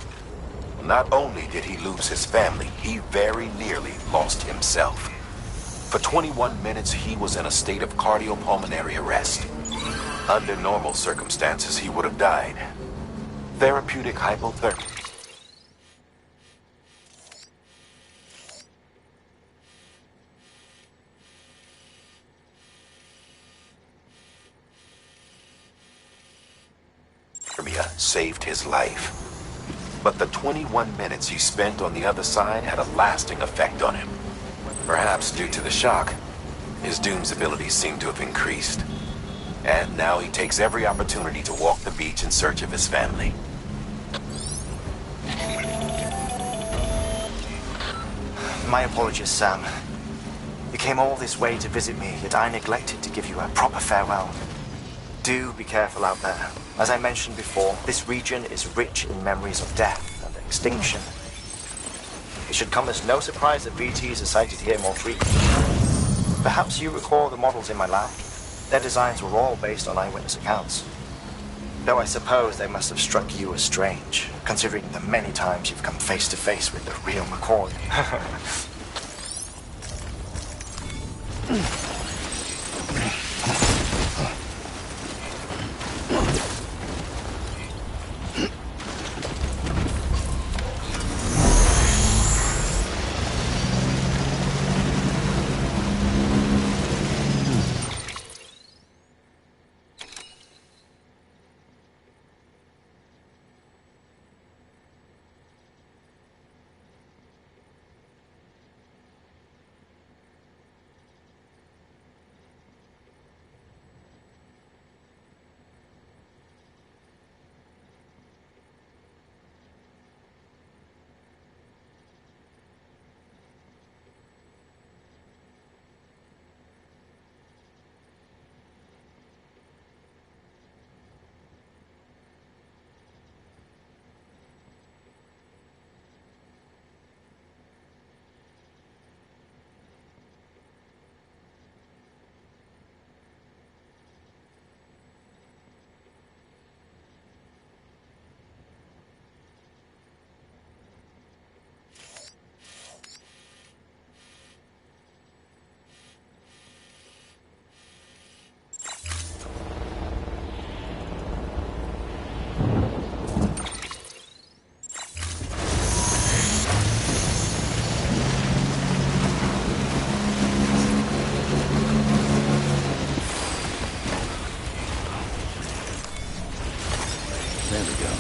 Well, not only did he lose his family, he very nearly lost himself. For 21 minutes, he was in a state of cardiopulmonary arrest. Under normal circumstances, he would have died. Therapeutic hypothermia. Saved his life. But the 21 minutes he spent on the other side had a lasting effect on him. Perhaps due to the shock, his Doom's abilities seem to have increased. And now he takes every opportunity to walk the beach in search of his family. My apologies, Sam. You came all this way to visit me, yet I neglected to give you a proper farewell. Do be careful out there. As I mentioned before, this region is rich in memories of death and extinction. It should come as no surprise that VTs are sighted here more frequently. Perhaps you recall the models in my lab? Their designs were all based on eyewitness accounts. Though I suppose they must have struck you as strange, considering the many times you've come face to face with the real McCoy. There we go.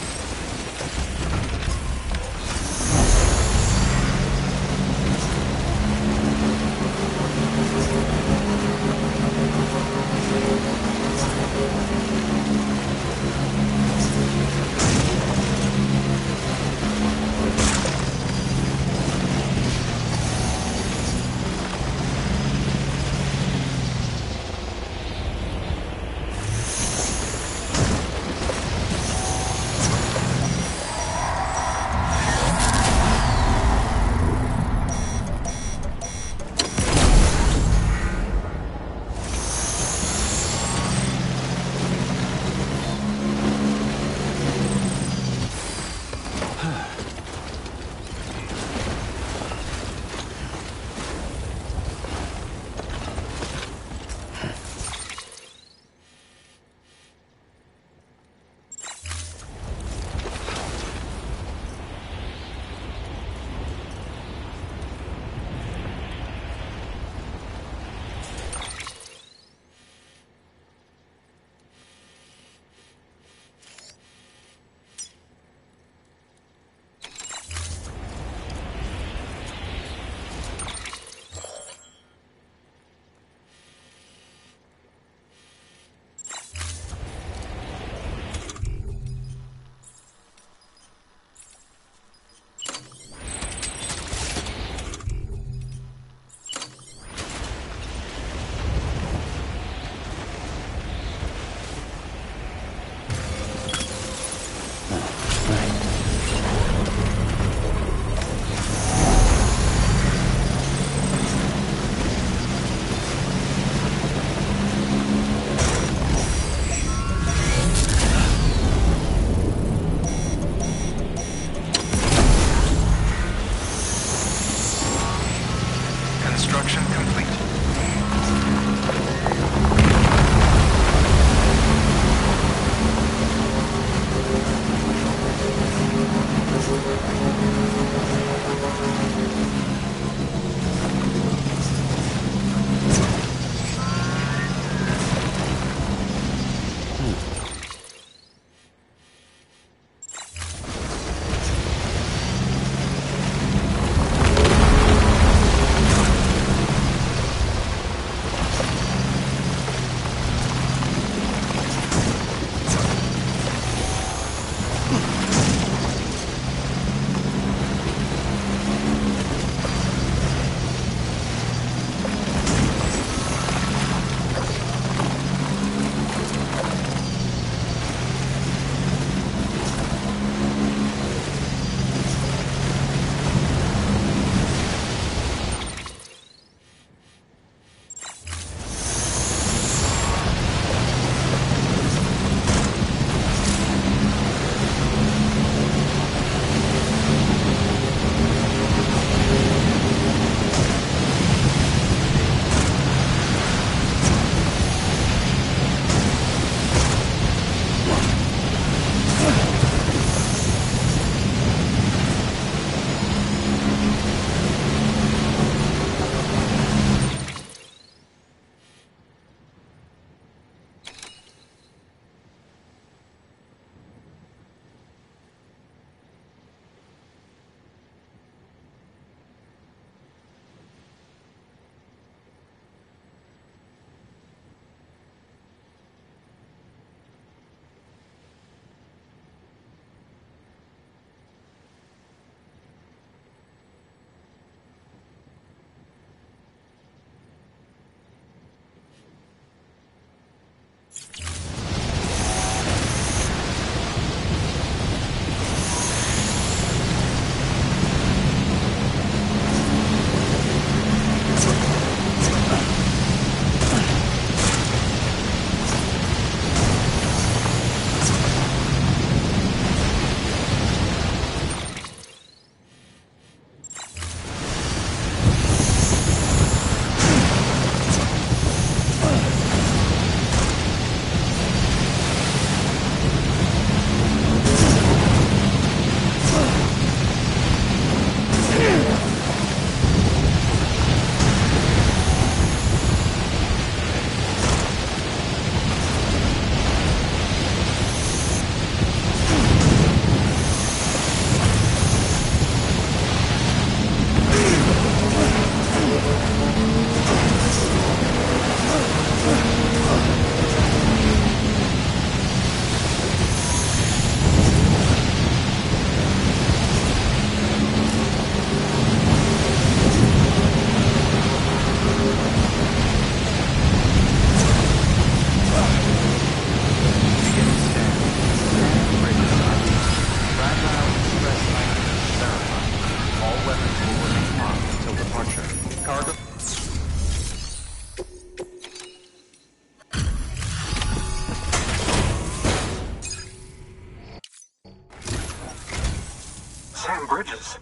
Sam Bridges.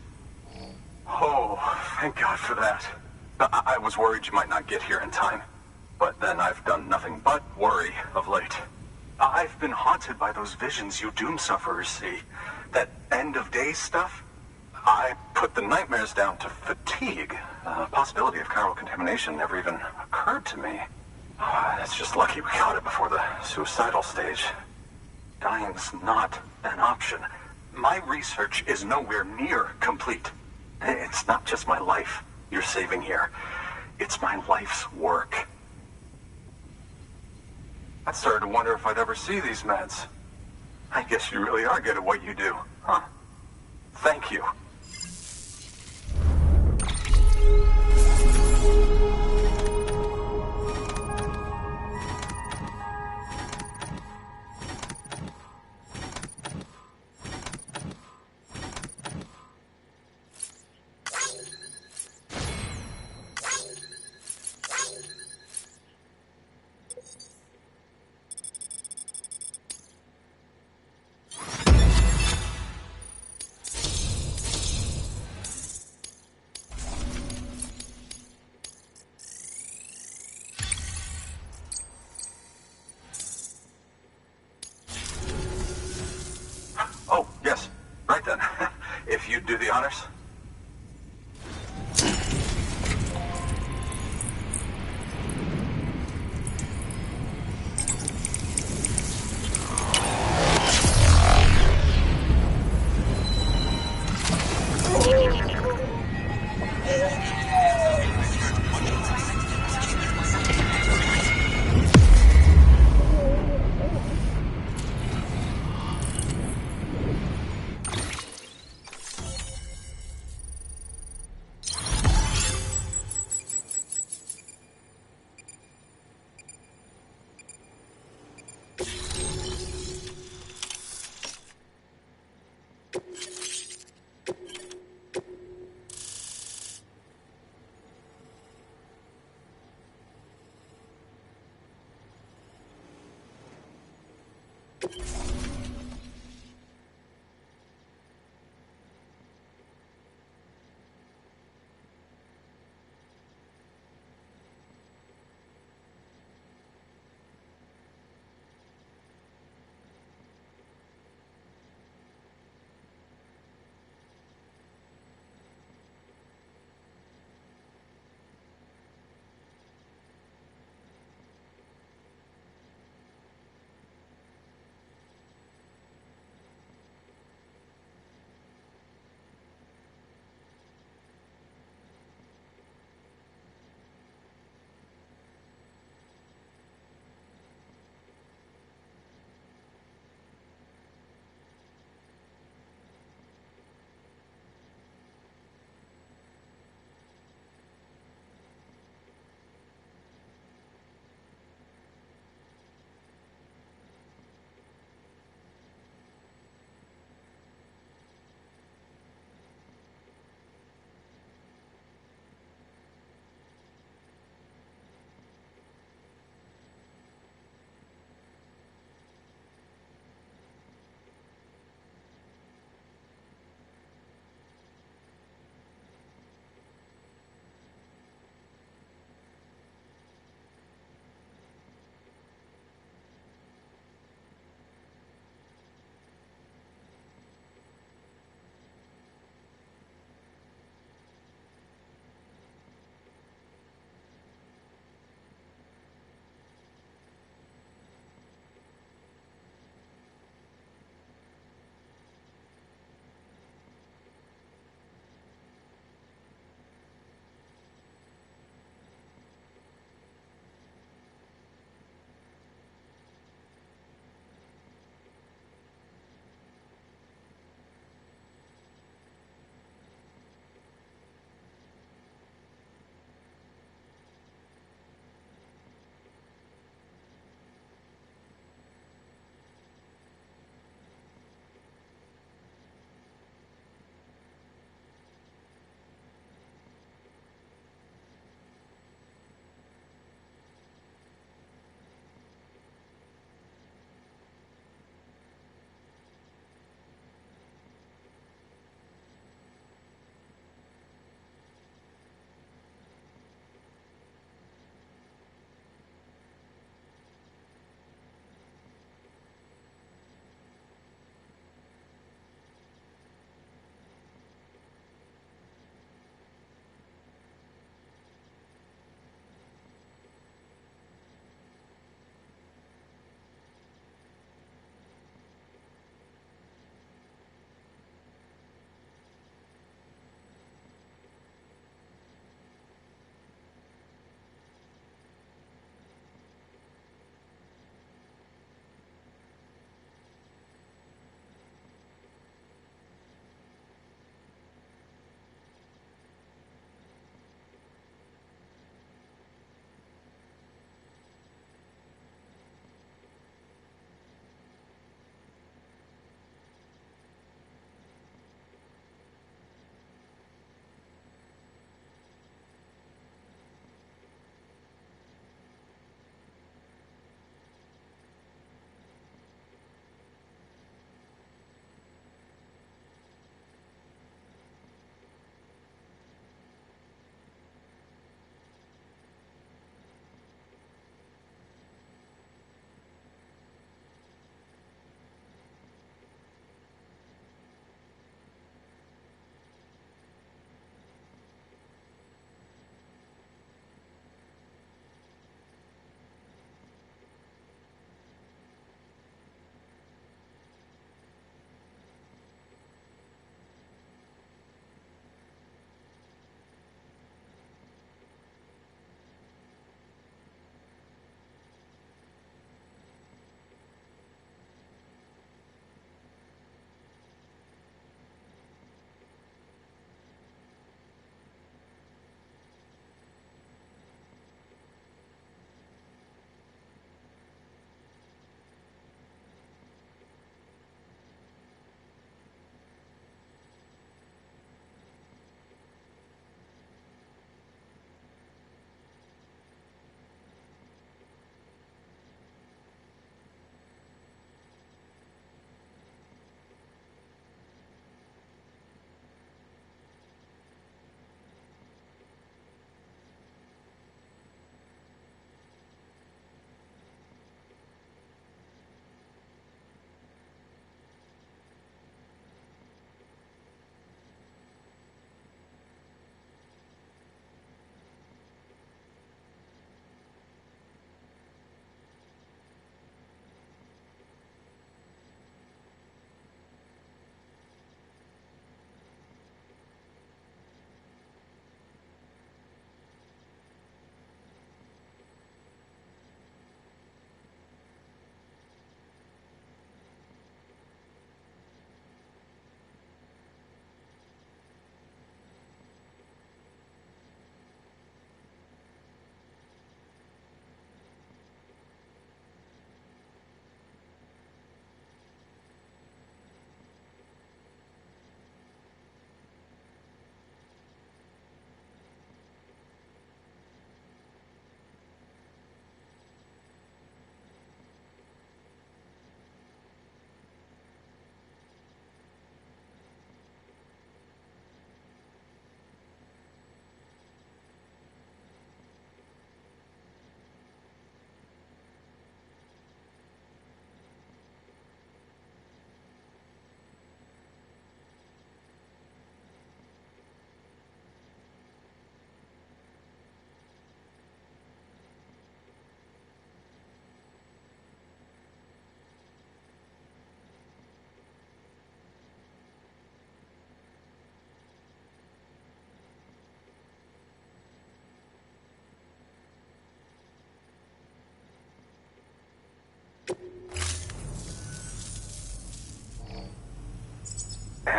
Oh, thank God for that. I was worried you might not get here in time. But then I've done nothing but worry of late. I've been haunted by those visions you doom sufferers see. That end-of-days stuff. I put the nightmares down to fatigue. The possibility of chiral contamination never even occurred to me. It's just lucky we caught it before the suicidal stage. Dying's not an option. My research is nowhere near complete. It's not just my life you're saving here. It's my life's work. I started to wonder if I'd ever see these meds. I guess you really are good at what you do, huh? Thank you. Oh, yes. Right then. If you'd do the honors.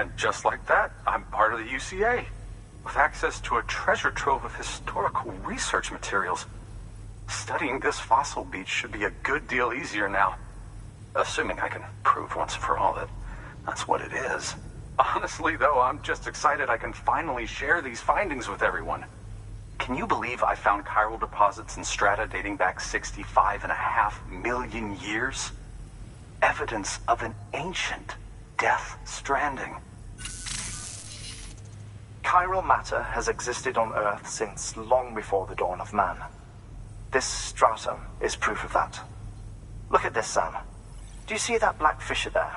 And just like that, I'm part of the UCA, with access to a treasure trove of historical research materials. Studying this fossil beach should be a good deal easier now. Assuming I can prove once for all that that's what it is. Honestly, though, I'm just excited I can finally share these findings with everyone. Can you believe I found chiral deposits in strata dating back 65.5 million years? Evidence of an ancient Death Stranding. Chiral matter has existed on Earth since long before the dawn of man. This stratum is proof of that. Look at this, Sam. Do you see that black fissure there?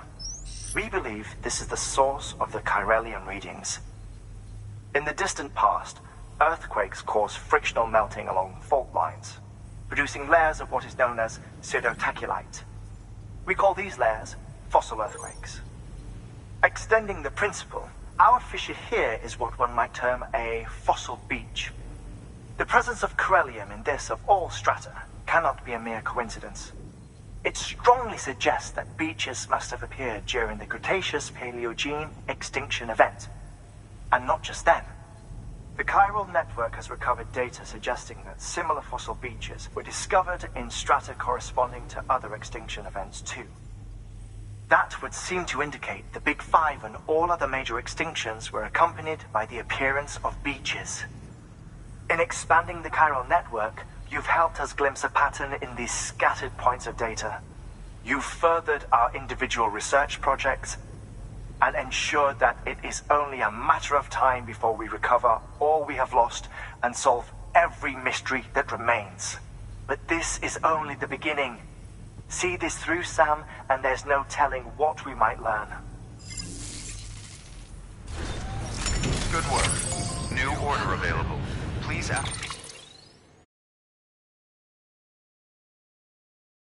We believe this is the source of the Chiralian readings. In the distant past, earthquakes caused frictional melting along fault lines, producing layers of what is known as pseudotachylite. We call these layers fossil earthquakes. Extending the principle, our fissure here is what one might term a fossil beach. The presence of chiralium in this of all strata cannot be a mere coincidence. It strongly suggests that beaches must have appeared during the Cretaceous-Paleogene extinction event. And not just then. The chiral network has recovered data suggesting that similar fossil beaches were discovered in strata corresponding to other extinction events too. That would seem to indicate the Big Five and all other major extinctions were accompanied by the appearance of beaches. In expanding the chiral network, you've helped us glimpse a pattern in these scattered points of data. You've furthered our individual research projects and ensured that it is only a matter of time before we recover all we have lost and solve every mystery that remains. But this is only the beginning. See this through, Sam, and there's no telling what we might learn. Good work. New order available. Please activate.